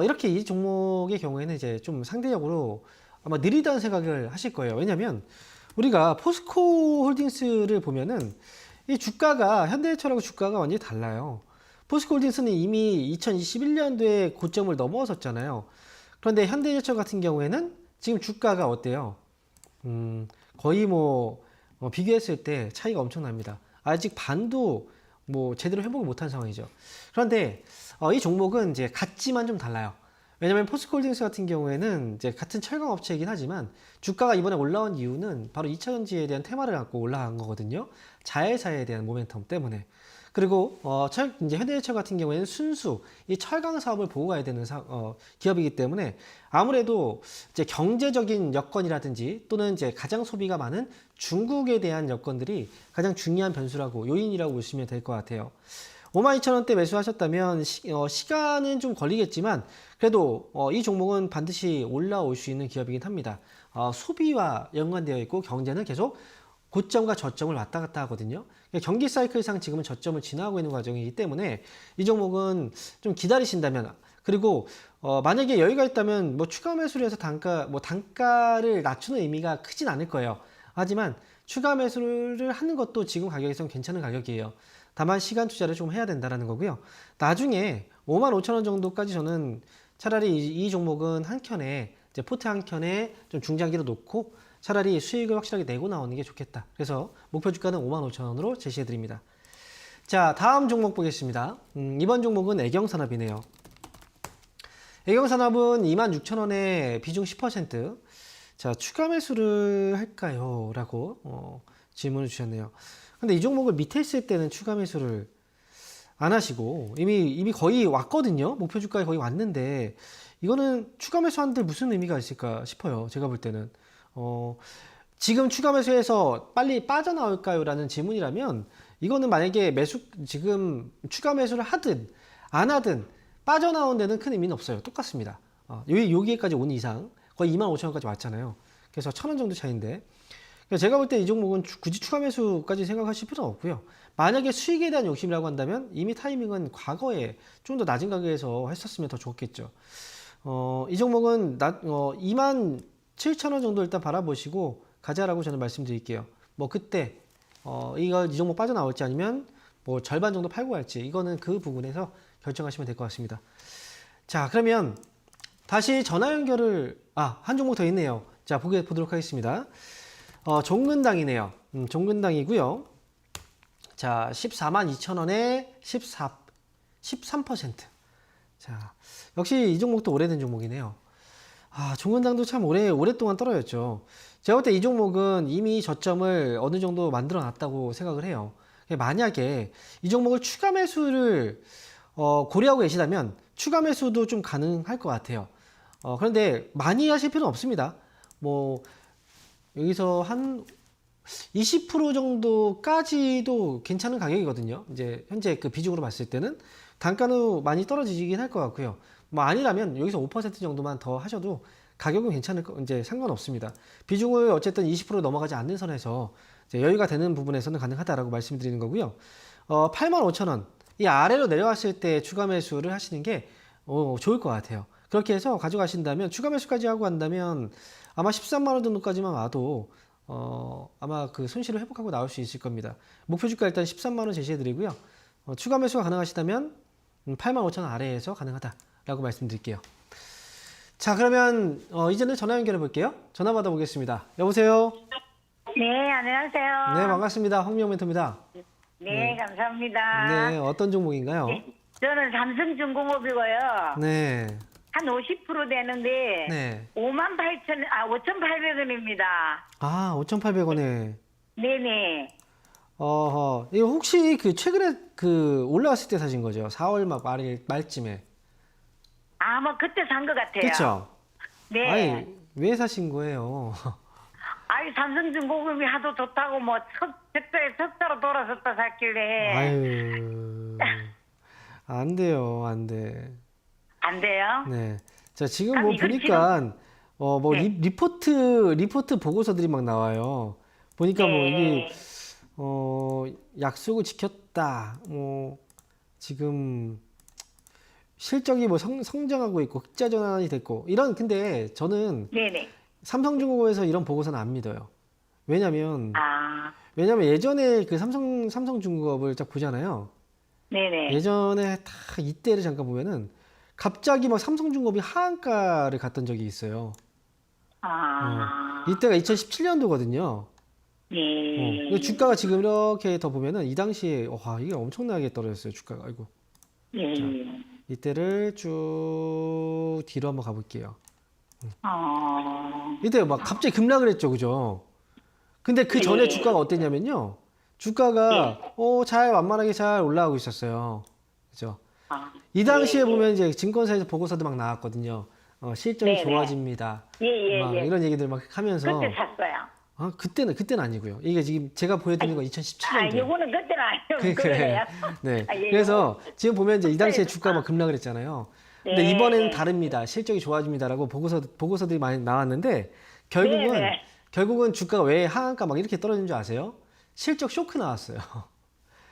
이렇게 이 종목의 경우에는 이제 좀 상대적으로 아마 느리다는 생각을 하실 거예요. 왜냐면 우리가 포스코 홀딩스를 보면은 이 주가가 현대해처하고 주가가 완전히 달라요. 포스코 홀딩스는 이미 2021년도에 고점을 넘어섰잖아요. 그런데 현대해처 같은 경우에는 지금 주가가 어때요? 거의 비교했을 때 차이가 엄청납니다. 아직 반도 제대로 회복을 못한 상황이죠. 그런데 이 종목은 이제 같지만 좀 달라요. 왜냐하면 포스코홀딩스 같은 경우에는 이제 같은 철강 업체이긴 하지만 주가가 이번에 올라온 이유는 바로 2차전지에 대한 테마를 갖고 올라간 거거든요. 자회사에 대한 모멘텀 때문에. 그리고 이제 현대해처 같은 경우에는 순수 이 철강 사업을 보고 가야 되는 기업이기 때문에 아무래도 이제 경제적인 여건이라든지 또는 이제 가장 소비가 많은 중국에 대한 여건들이 가장 중요한 변수라고 요인이라고 보시면 될 것 같아요. 52,000원대 매수하셨다면 시간은 좀 걸리겠지만 그래도 이 종목은 반드시 올라올 수 있는 기업이긴 합니다. 소비와 연관되어 있고 경제는 계속 고점과 저점을 왔다 갔다 하거든요. 경기 사이클상 지금은 저점을 지나가고 있는 과정이기 때문에 이 종목은 좀 기다리신다면 그리고 만약에 여유가 있다면 추가 매수를 해서 단가를 낮추는 의미가 크진 않을 거예요. 하지만 추가 매수를 하는 것도 지금 가격에서는 괜찮은 가격이에요. 다만 시간 투자를 좀 해야 된다는 거고요. 나중에 55,000원 정도까지 저는 차라리 이 종목은 한 켠에 이제 포트 한 켠에 좀 중장기로 놓고 차라리 수익을 확실하게 내고 나오는 게 좋겠다. 그래서 목표 주가는 55,000원으로 제시해 드립니다. 자, 다음 종목 보겠습니다. 이번 종목은 애경산업이네요. 애경산업은 26,000원에 비중 10%. 자, 추가 매수를 할까요? 라고 질문을 주셨네요. 근데 이 종목을 밑에 있을 때는 추가 매수를 안 하시고 이미 거의 왔거든요. 목표 주가에 거의 왔는데 이거는 추가 매수하는데 무슨 의미가 있을까 싶어요. 제가 볼 때는 지금 추가 매수해서 빨리 빠져나올까요? 라는 질문이라면 이거는 만약에 지금 추가 매수를 하든 안 하든 빠져나온 데는 큰 의미는 없어요. 똑같습니다. 여기까지 온 이상 거의 25,000원까지 왔잖아요. 그래서 1,000원 정도 차이인데 제가 볼 때 이 종목은 굳이 추가 매수까지 생각하실 필요는 없고요. 만약에 수익에 대한 욕심이라고 한다면 이미 타이밍은 과거에 좀 더 낮은 가격에서 했었으면 더 좋겠죠. 이 종목은 27,000원 정도 일단 바라보시고 가자라고 저는 말씀드릴게요. 그때 이 종목 빠져나올지 아니면 절반 정도 팔고 갈지 이거는 그 부분에서 결정하시면 될 것 같습니다. 자, 그러면 다시 전화 연결을 한 종목 더 있네요. 자, 보도록 하겠습니다. 종근당이네요. 종근당이고요. 자, 142,000원에 13%. 자, 역시 이 종목도 오래된 종목이네요. 종근당도 참 오랫동안 떨어졌죠. 제가 볼 때 이 종목은 이미 저점을 어느 정도 만들어 놨다고 생각을 해요. 만약에 이 종목을 추가 매수를 고려하고 계시다면 추가 매수도 좀 가능할 것 같아요. 그런데 많이 하실 필요는 없습니다. 여기서 한 20% 정도까지도 괜찮은 가격이거든요. 이제 현재 그 비중으로 봤을 때는 단가는 많이 떨어지긴 할 것 같고요. 아니라면 여기서 5% 정도만 더 하셔도 가격은 이제 상관없습니다. 비중을 어쨌든 20% 넘어가지 않는 선에서 이제 여유가 되는 부분에서는 가능하다라고 말씀드리는 거고요. 85,000원 이 아래로 내려왔을 때 추가 매수를 하시는 게 좋을 것 같아요. 그렇게 해서 가져가신다면 추가 매수까지 하고 간다면 아마 13만 원 정도까지만 와도 아마 그 손실을 회복하고 나올 수 있을 겁니다. 목표 주가 일단 13만 원 제시해 드리고요. 추가 매수가 가능하시다면 85,000원 아래에서 가능하다라고 말씀드릴게요. 자, 그러면 이제는 전화 연결해 볼게요. 전화 받아 보겠습니다. 여보세요? 네, 안녕하세요. 네, 반갑습니다. 홍미영 멘토입니다. 네, 감사합니다. 네, 어떤 종목인가요? 네, 저는 삼성중공업이고요. 네. 한 50% 되는데 네. 5,800원입니다. 5,800원에. 네네. 이거 혹시 최근에 올라왔을 때 사신 거죠? 4월 말쯤에. 그때 산 것 같아요. 그렇죠? 네. 아니, 왜 사신 거예요? 삼성중공업이 하도 좋다고 적자로 돌아섰다 샀길래. 아유. 안 돼요, 안 돼. 안 돼요? 네. 자, 지금 이거 보니까, 네. 리포트 보고서들이 막 나와요. 보니까 네. 이게, 약속을 지켰다. 지금, 실적이 성장하고 있고, 흑자 전환이 됐고, 근데 저는 네네. 삼성중공업에서 이런 보고서는 안 믿어요. 왜냐면 아, 예전에 그 삼성중공업을 딱 보잖아요. 네네. 예전에 다 이때를 잠깐 보면은 갑자기 막 삼성중공업이 하한가를 갔던 적이 있어요. 이때가 2017년도거든요. 예. 주가가 지금 이렇게 더 보면은 이 당시에 와 이게 엄청나게 떨어졌어요 주가가. 아이고. 예. 이때를 쭉 뒤로 한번 가볼게요. 어, 이때 막 갑자기 급락을 했죠, 그죠? 근데 그 전에 네. 주가가 어땠냐면요. 주가가 잘 완만하게 잘 올라가고 있었어요. 그죠? 아, 이 당시에 보면 이제 증권사에서 보고서도 막 나왔거든요. 실적이 네네. 좋아집니다. 예, 막 예. 이런 얘기들 막 하면서 그때 샀어요. 그때는 아니고요. 이게 지금 제가 보여드리는 건 아, 2017년도예요. 요거는 그때는 아니에요. 그거예요. 네. 아, 예, 그래서 지금 보면 이제 이 당시에 그때는- 주가가 막 급락을 했잖아요. 근데 네, 이번에는 네. 다릅니다. 실적이 좋아집니다라고 보고서들이 많이 나왔는데 결국은 네, 네. 결국은 주가가 왜 하한가 막 이렇게 떨어진 줄 아세요? 실적 쇼크 나왔어요.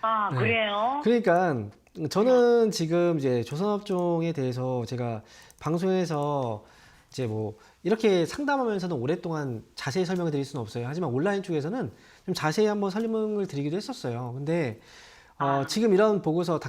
아, 네. 그래요? 그러니까 저는 지금 이제 조선업종에 대해서 제가 방송에서 이제 뭐 이렇게 상담하면서는 오랫동안 자세히 설명을 드릴 수는 없어요. 하지만 온라인 쪽에서는 좀 자세히 한번 설명을 드리기도 했었어요. 근데 지금 이런 보고서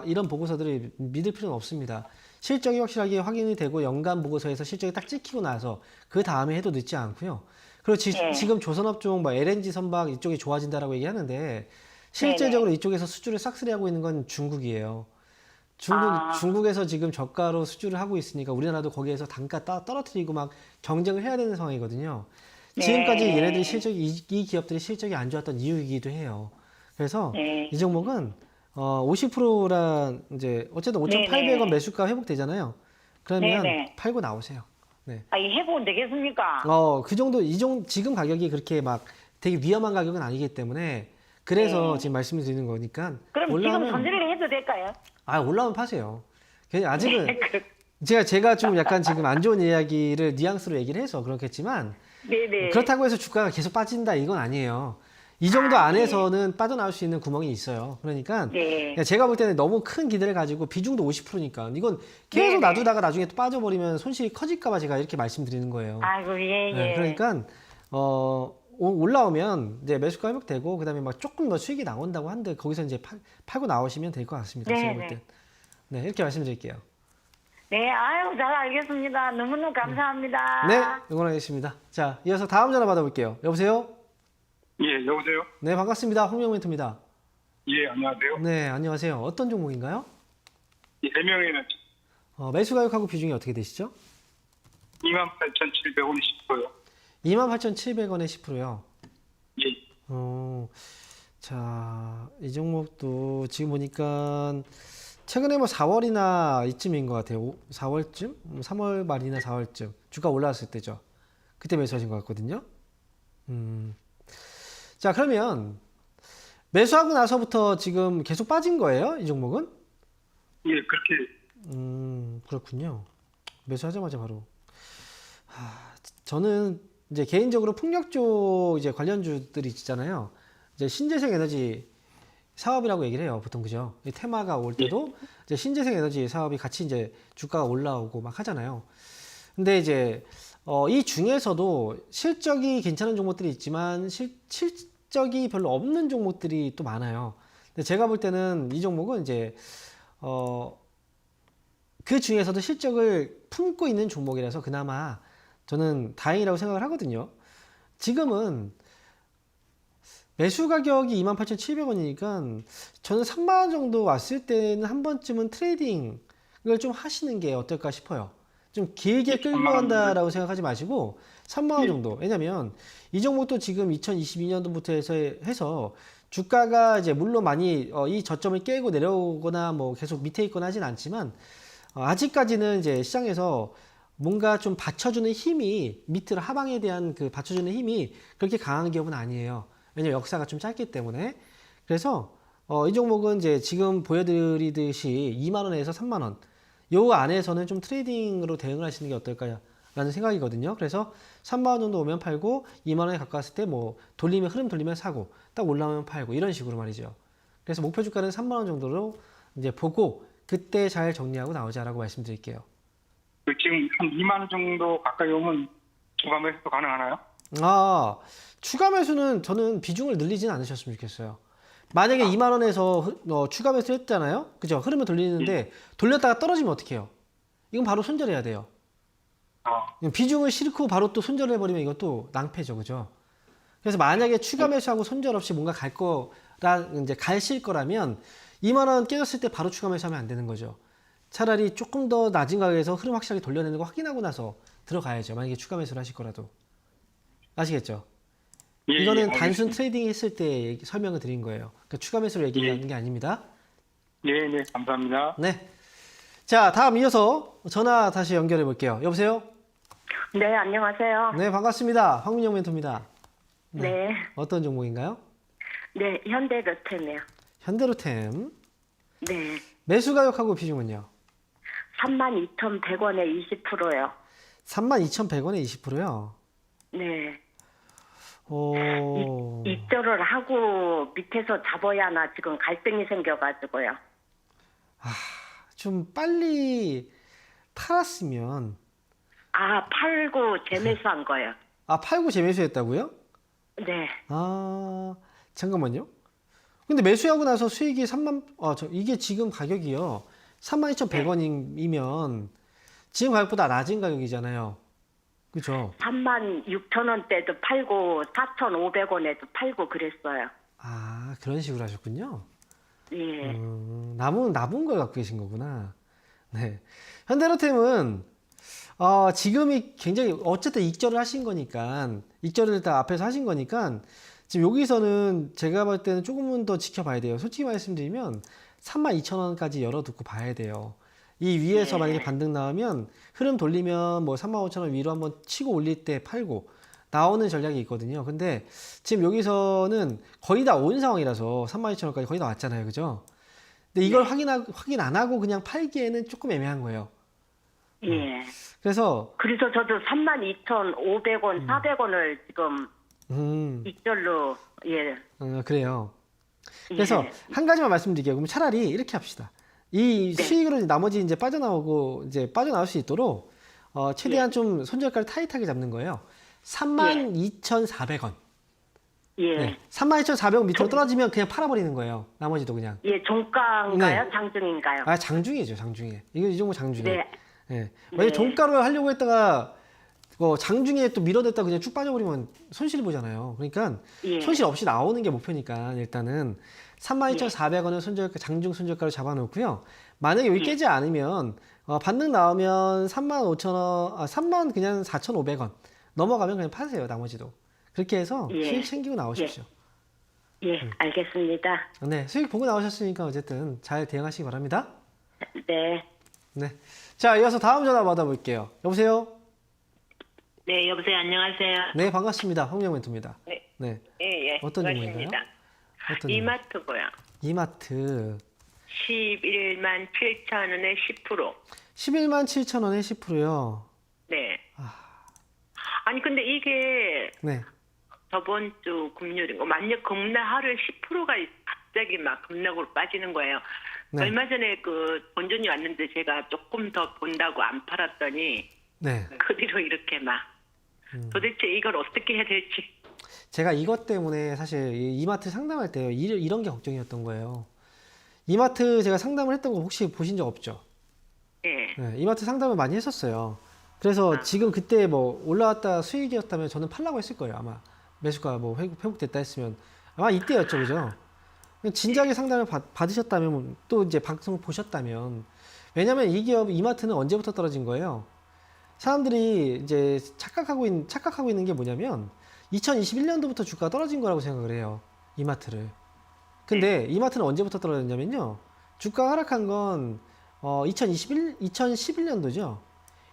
이런 보고서들을 믿을 필요는 없습니다. 실적이 확실하게 확인이 되고 연간 보고서에서 실적이 딱 찍히고 나서 그 다음에 해도 늦지 않고요. 그리고 네. 지금 조선업종 뭐 LNG 선박 이쪽이 좋아진다라고 얘기하는데 실제적으로 이쪽에서 수주를 싹쓸이 하고 있는 건 중국이에요. 중국에서 지금 저가로 수주를 하고 있으니까 우리나라도 거기에서 단가 떨어뜨리고 막 경쟁을 해야 되는 상황이거든요. 네. 지금까지 얘네들이 이 기업들이 실적이 안 좋았던 이유이기도 해요. 그래서 네. 이 종목은 50%란 이제 어쨌든 5,800원 매수가 회복되잖아요. 그러면 네네. 팔고 나오세요. 네. 아, 이 해보면 되겠습니까? 그 정도 지금 가격이 그렇게 막 되게 위험한 가격은 아니기 때문에 그래서 지금 말씀을 드리는 거니까 그럼 지금 손질을 해도 될까요? 올라오면 파세요. 아직은 그- 제가 좀 약간 지금 안 좋은 이야기를 뉘앙스로 얘기를 해서 그렇겠지만 네네. 그렇다고 해서 주가가 계속 빠진다 이건 아니에요. 이 정도 안에서는 빠져나올 수 있는 구멍이 있어요. 그러니까 네. 제가 볼 때는 너무 큰 기대를 가지고 비중도 50%니까 이건 계속 네네. 놔두다가 나중에 또 빠져버리면 손실이 커질까 봐 제가 이렇게 말씀드리는 거예요. 아이고, 예, 예. 네, 그러니까 올라오면 이제 매수가 회복되고 그다음에 막 조금 더 수익이 나온다고 하는데 거기서 이제 팔고 나오시면 될 것 같습니다. 제가 볼 네네. 때. 네, 이렇게 말씀드릴게요. 네, 아유, 잘 알겠습니다. 너무너무 감사합니다. 네, 응원하겠습니다. 자, 이어서 다음 전화 받아볼게요. 여보세요? 예, 여보세요? 네, 반갑습니다. 홍명 멘토입니다. 예, 안녕하세요. 네, 안녕하세요. 어떤 종목인가요? 예, 해명에는 매수 가격하고 비중이 어떻게 되시죠? 28,700원 10%요. 28,700원에 10%요. 예, 자, 이 종목도 지금 보니까 최근에 뭐 4월이나 이쯤인 것 같아요. 4월쯤? 3월 말이나 4월쯤. 주가 올라왔을 때죠. 그때 매수하신 것 같거든요. 자, 그러면 매수하고 나서부터 지금 계속 빠진 거예요? 이 종목은? 예, 그렇게, 그렇군요. 매수하자마자 바로. 저는 이제 개인적으로 풍력 쪽 이제 관련주들이 있잖아요. 이제 신재생 에너지 사업이라고 얘기를 해요. 보통 그죠? 이 테마가 올 때도 이제 신재생 에너지 사업이 같이 이제 주가가 올라오고 막 하잖아요. 근데 이제 이 중에서도 실적이 괜찮은 종목들이 있지만 실적이 별로 없는 종목들이 또 많아요. 근데 제가 볼 때는 이 종목은 이제 그 중에서도 실적을 품고 있는 종목이라서 그나마 저는 다행이라고 생각을 하거든요. 지금은 매수 가격이 28,700원이니까 저는 3만 원 정도 왔을 때는 한 번쯤은 트레이딩을 좀 하시는 게 어떨까 싶어요. 좀 길게 끌고 간다라고 생각하지 마시고 3만 원 정도. 왜냐면 이 종목도 지금 2022년도부터 해서 주가가 이제 물론 많이 이 저점을 깨고 내려오거나 뭐 계속 밑에 있거나 하진 않지만 아직까지는 이제 시장에서 뭔가 좀 받쳐주는 힘이 밑으로 하방에 대한 그 받쳐주는 힘이 그렇게 강한 기업은 아니에요. 왜냐면 역사가 좀 짧기 때문에. 그래서 이 종목은 이제 지금 보여드리듯이 2만 원에서 3만 원 요 안에서는 좀 트레이딩으로 대응을 하시는 게 어떨까라는 생각이거든요. 그래서 3만 원 정도 오면 팔고 2만 원에 가까웠을 때 뭐 흐름 돌리면 사고 딱 올라오면 팔고 이런 식으로 말이죠. 그래서 목표 주가는 3만 원 정도로 이제 보고 그때 잘 정리하고 나오자라고 말씀드릴게요. 지금 한 2만 원 정도 가까이 오면 주가 매수도 가능하나요? 추가 매수는 저는 비중을 늘리진 않으셨으면 좋겠어요. 만약에 2만 원에서 추가 매수 했잖아요. 그죠? 흐름을 돌리는데 돌렸다가 떨어지면 어떻게 해요? 이건 바로 손절해야 돼요. 비중을 싫고 바로 또 손절을 해버리면 이것도 낭패죠. 그죠? 그래서 만약에 추가 매수하고 손절 없이 뭔가 이제 가실 거라면 2만 원 깨졌을 때 바로 추가 매수하면 안 되는 거죠. 차라리 조금 더 낮은 가격에서 흐름 확실하게 돌려내는 거 확인하고 나서 들어가야죠. 만약에 추가 매수를 하실 거라도. 아시겠죠? 이거는 단순 트레이딩 했을 때 설명을 드린 거예요. 그러니까 추가 매수를 얘기하는 게 아닙니다. 네, 감사합니다. 네. 자, 다음 이어서 전화 다시 연결해 볼게요. 여보세요? 네, 안녕하세요. 네, 반갑습니다. 황민영 멘토입니다. 네. 어떤 종목인가요? 네, 현대로템이요. 현대로템. 네. 매수 가격하고 비중은요? 32,100원에 20%요. 32,100원에 20%요? 네. 오. 입절을 하고 밑에서 잡아야 하나 지금 갈등이 생겨가지고요. 좀 빨리 팔았으면. 팔고 재매수한 거예요. 팔고 재매수했다고요? 네. 잠깐만요. 근데 매수하고 나서 수익이 이게 지금 가격이요. 32,100원이면 지금 가격보다 낮은 가격이잖아요. 그죠? 36,000원대도 팔고 4,500원에도 팔고 그랬어요. 그런 식으로 하셨군요. 예. 남은 걸 갖고 계신 거구나. 네. 현대로템은 지금이 굉장히 어쨌든 익절을 하신 거니까 익절을 일단 앞에서 하신 거니까 지금 여기서는 제가 볼 때는 조금은 더 지켜봐야 돼요. 솔직히 말씀드리면 32,000원까지 열어두고 봐야 돼요. 이 위에서 만약에 반등 나오면 흐름 돌리면 뭐 35,000원 위로 한번 치고 올릴 때 팔고 나오는 전략이 있거든요. 근데 지금 여기서는 거의 다 온 상황이라서 32,000원까지 거의 다 왔잖아요. 그죠? 근데 이걸 확인 안 하고 그냥 팔기에는 조금 애매한 거예요. 예. 그래서 저도 32,500원, 400원을 지금 입절로 그래요. 그래서 예. 한 가지만 말씀드릴게요. 그럼 차라리 이렇게 합시다. 이 수익으로 나머지 이제 빠져나올 수 있도록 최대한 좀 손절가를 타이트하게 잡는 거예요. 32,400원. 예. 네. 32,400원 밑으로 떨어지면 그냥 팔아버리는 거예요. 나머지도 그냥. 예, 종가인가요? 네. 장중인가요? 장중이죠, 장중에. 이 종목 장중에. 네. 네. 만약에 종가로 하려고 했다가 장중에 또 밀어냈다가 그냥 쭉 빠져버리면 손실 보잖아요. 그러니까 손실 없이 나오는 게 목표니까 일단은 32,400원을 장중 손절가로 잡아놓고요. 만약에 여기 깨지 않으면 반등 나오면 35,000원, 그냥 4,500원 넘어가면 그냥 파세요. 나머지도. 그렇게 해서 수익 챙기고 나오십시오. 예, 알겠습니다. 네, 수익 보고 나오셨으니까 어쨌든 잘 대응하시기 바랍니다. 네. 네. 자, 이어서 다음 전화 받아볼게요. 여보세요? 네, 여보세요. 안녕하세요. 네, 반갑습니다. 황민영 멘토입니다. 네. 네. 예. 어떤 반갑습니다. 종목인가요? 어떤 이마트고요. 이마트 11만 7천원에 10%. 11만 7천 원에 10%요. 네. 아니 근데 이게 네. 저번 주 금요일인가 만약 급락하루 10%가 갑자기 막 급락으로 빠지는 거예요. 네. 얼마 전에 그 본전이 왔는데 제가 조금 더 본다고 안 팔았더니 네. 그 뒤로 이렇게 막 도대체 이걸 어떻게 해야 될지. 제가 이것 때문에 사실 이마트 상담할 때 이런 게 걱정이었던 거예요. 이마트 제가 상담을 했던 거 혹시 보신 적 없죠? 예. 네, 이마트 상담을 많이 했었어요. 그래서 지금 그때 뭐 올라왔다 수익이었다면 저는 팔라고 했을 거예요. 아마 매수가 뭐 회복됐다 했으면 아마 이때였죠, 그죠? 진작에 상담을 받으셨다면 또 이제 방송 보셨다면 왜냐면 이 기업 이마트는 언제부터 떨어진 거예요? 사람들이 이제 착각하고 있는 게 뭐냐면 2021년도부터 주가가 떨어진 거라고 생각을 해요. 이마트를. 근데 이마트는 언제부터 떨어졌냐면요. 주가 하락한 건 2011년도죠.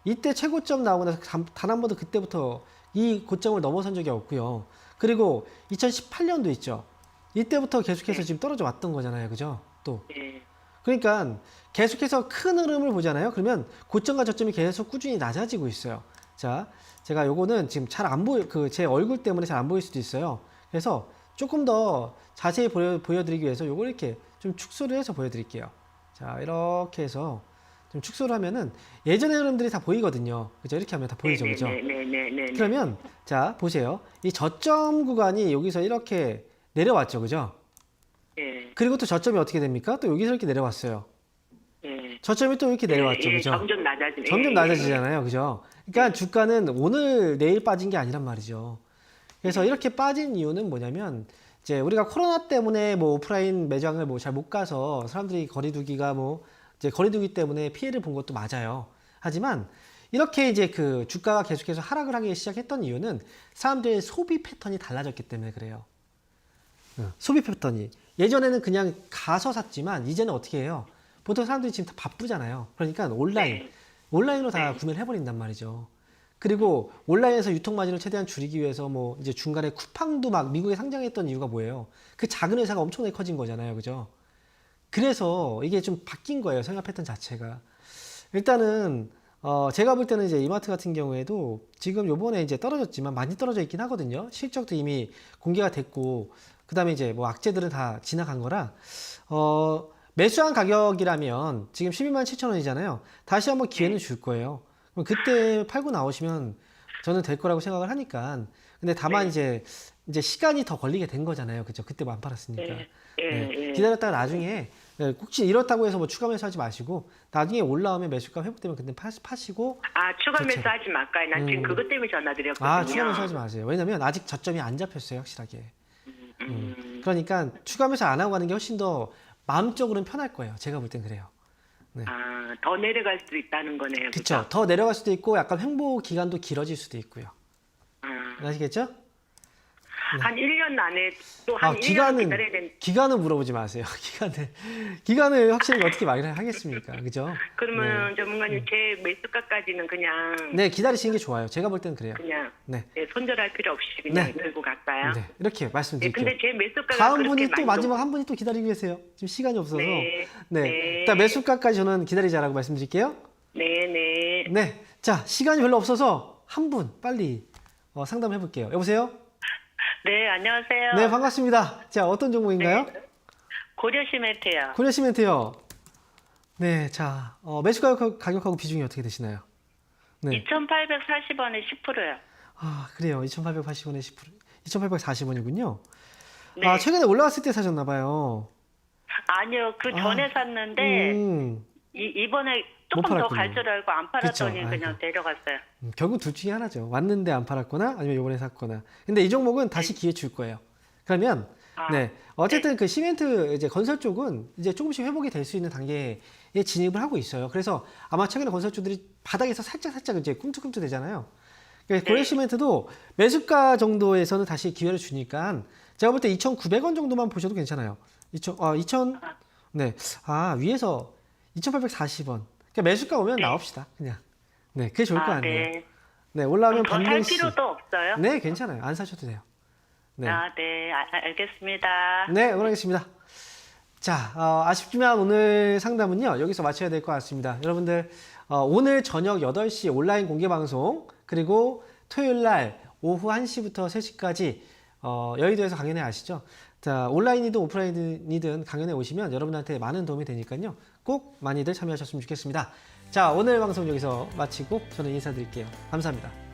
이때 최고점 나오고 나서 단 한 번도 그때부터 이 고점을 넘어선 적이 없고요. 그리고 2018년도 있죠. 이때부터 계속해서 지금 떨어져 왔던 거잖아요. 그죠? 또. 예. 그러니까 계속해서 큰 흐름을 보잖아요. 그러면 고점과 저점이 계속 꾸준히 낮아지고 있어요. 자, 제가 요거는 지금 잘 안 제 얼굴 때문에 잘 안 보일 수도 있어요. 그래서 조금 더 자세히 보여드리기 위해서 요걸 이렇게 좀 축소를 해서 보여드릴게요. 자, 이렇게 해서 좀 축소를 하면은 예전의 흐름들이 다 보이거든요. 그죠? 이렇게 하면 다 보이죠, 그죠? 네네네. 그러면 자 보세요. 이 저점 구간이 여기서 이렇게 내려왔죠, 그죠? 네. 그리고 또 저점이 어떻게 됩니까? 또 여기서 이렇게 내려왔어요. 네. 저점이 또 이렇게 내려왔죠, 그죠? 점점 낮아지네. 점점 낮아지잖아요, 그죠? 그러니까 주가는 오늘 내일 빠진 게 아니란 말이죠. 그래서 이렇게 빠진 이유는 뭐냐면 이제 우리가 코로나 때문에 뭐 오프라인 매장을 뭐 잘 못 가서 사람들이 거리두기가 뭐 이제 거리두기 때문에 피해를 본 것도 맞아요. 하지만 이렇게 이제 그 주가가 계속해서 하락을 하기 시작했던 이유는 사람들의 소비 패턴이 달라졌기 때문에 그래요. 소비 패턴이 예전에는 그냥 가서 샀지만 이제는 어떻게 해요? 보통 사람들이 지금 다 바쁘잖아요. 그러니까 온라인으로 다 구매를 해버린단 말이죠. 그리고 온라인에서 유통 마진을 최대한 줄이기 위해서 뭐 이제 중간에 쿠팡도 막 미국에 상장했던 이유가 뭐예요? 그 작은 회사가 엄청나게 커진 거잖아요, 그죠? 그래서 이게 좀 바뀐 거예요, 생활 패턴 자체가. 일단은 제가 볼 때는 이제 이마트 같은 경우에도 지금 요번에 이제 떨어졌지만 많이 떨어져 있긴 하거든요. 실적도 이미 공개가 됐고, 그 다음에 이제 뭐 악재들은 다 지나간 거라, 매수한 가격이라면 지금 12만 7천 원이잖아요. 다시 한번 기회는 줄 거예요. 그럼 그때 팔고 나오시면 저는 될 거라고 생각을 하니까. 근데 다만 이제 시간이 더 걸리게 된 거잖아요. 그죠? 그때 안 팔았으니까. 네. 기다렸다가 나중에 혹시 이렇다고 해서 뭐 추가 매수하지 마시고 나중에 올라오면 매수가 회복되면 그때 파시고. 추가 그렇죠. 매수하지 말까요? 난 지금 그것 때문에 전화드렸거든요. 추가 매수하지 마세요. 왜냐면 아직 저점이 안 잡혔어요, 확실하게. 그러니까 추가 매수 안 하고 가는 게 훨씬 더 마음적으로는 편할 거예요. 제가 볼 땐 그래요. 네. 더 내려갈 수도 있다는 거네요. 그렇죠. 더 내려갈 수도 있고 약간 횡보 기간도 길어질 수도 있고요. 아시겠죠? 한 1년 안에 또 한 1년 기다려야 되는. 기간은 물어보지 마세요. 기간을 확실히 어떻게 말을 하겠습니까? 그죠? 그러면 전문가님 제 매수가까지는 그냥 네, 기다리시는 게 좋아요. 제가 볼 때는 그래요. 그냥 네. 손절할 필요 없이 그냥 네. 들고 갈까요? 네, 이렇게 말씀드릴게요. 근데 제 매수가가 다음 그렇게 분이 또 많이 마지막 한 분이 또 기다리고 계세요. 지금 시간이 없어서. 네. 일단 매수가까지 저는 기다리자라고 말씀드릴게요. 네네. 네. 자, 시간이 별로 없어서 한 분 빨리 상담해 볼게요. 여보세요? 네, 안녕하세요. 네, 반갑습니다. 자, 어떤 종목인가요? 고려시멘트요. 고려시멘트요. 네, 자, 매수 가격하고 비중이 어떻게 되시나요? 네. 2,840원에 10%요. 그래요. 2,880원에 10%. 2,840원이군요. 네. 최근에 올라왔을 때 사셨나 봐요. 아니요, 그 전에 샀는데 이번에 조금 더 팔았군요. 갈 줄 알고 안 팔았더니 그쵸. 그냥 아이고. 내려갔어요. 결국 둘 중에 하나죠. 왔는데 안 팔았거나 아니면 이번에 샀거나. 근데 이 종목은 다시 기회 줄 거예요. 그러면 네. 어쨌든 그 시멘트 이제 건설 쪽은 이제 조금씩 회복이 될 수 있는 단계에 진입을 하고 있어요. 그래서 아마 최근에 건설주들이 바닥에서 살짝 이제 꿈틀꿈틀 되잖아요. 그러니까 고려 시멘트도 매수가 정도에서는 다시 기회를 주니까 제가 볼 때 2,900원 정도만 보셔도 괜찮아요. 위에서 2,840원. 그러니까 매수가 오면 나옵시다. 그냥. 네, 그게 좋을 것 같네요. 네. 네, 올라오면 더 살 반등시. 필요도 필요도 없어요? 네, 괜찮아요. 안 사셔도 돼요. 네. 네, 알겠습니다. 네, 응원하겠습니다. 자, 아쉽지만 오늘 상담은요, 여기서 마쳐야 될 것 같습니다. 여러분들, 오늘 저녁 8시 온라인 공개 방송, 그리고 토요일 날 오후 1시부터 3시까지, 여의도에서 강연회 아시죠? 자, 온라인이든 오프라인이든 강연회 오시면 여러분한테 많은 도움이 되니까요. 꼭 많이들 참여하셨으면 좋겠습니다. 자, 오늘 방송 여기서 마치고 저는 인사드릴게요. 감사합니다.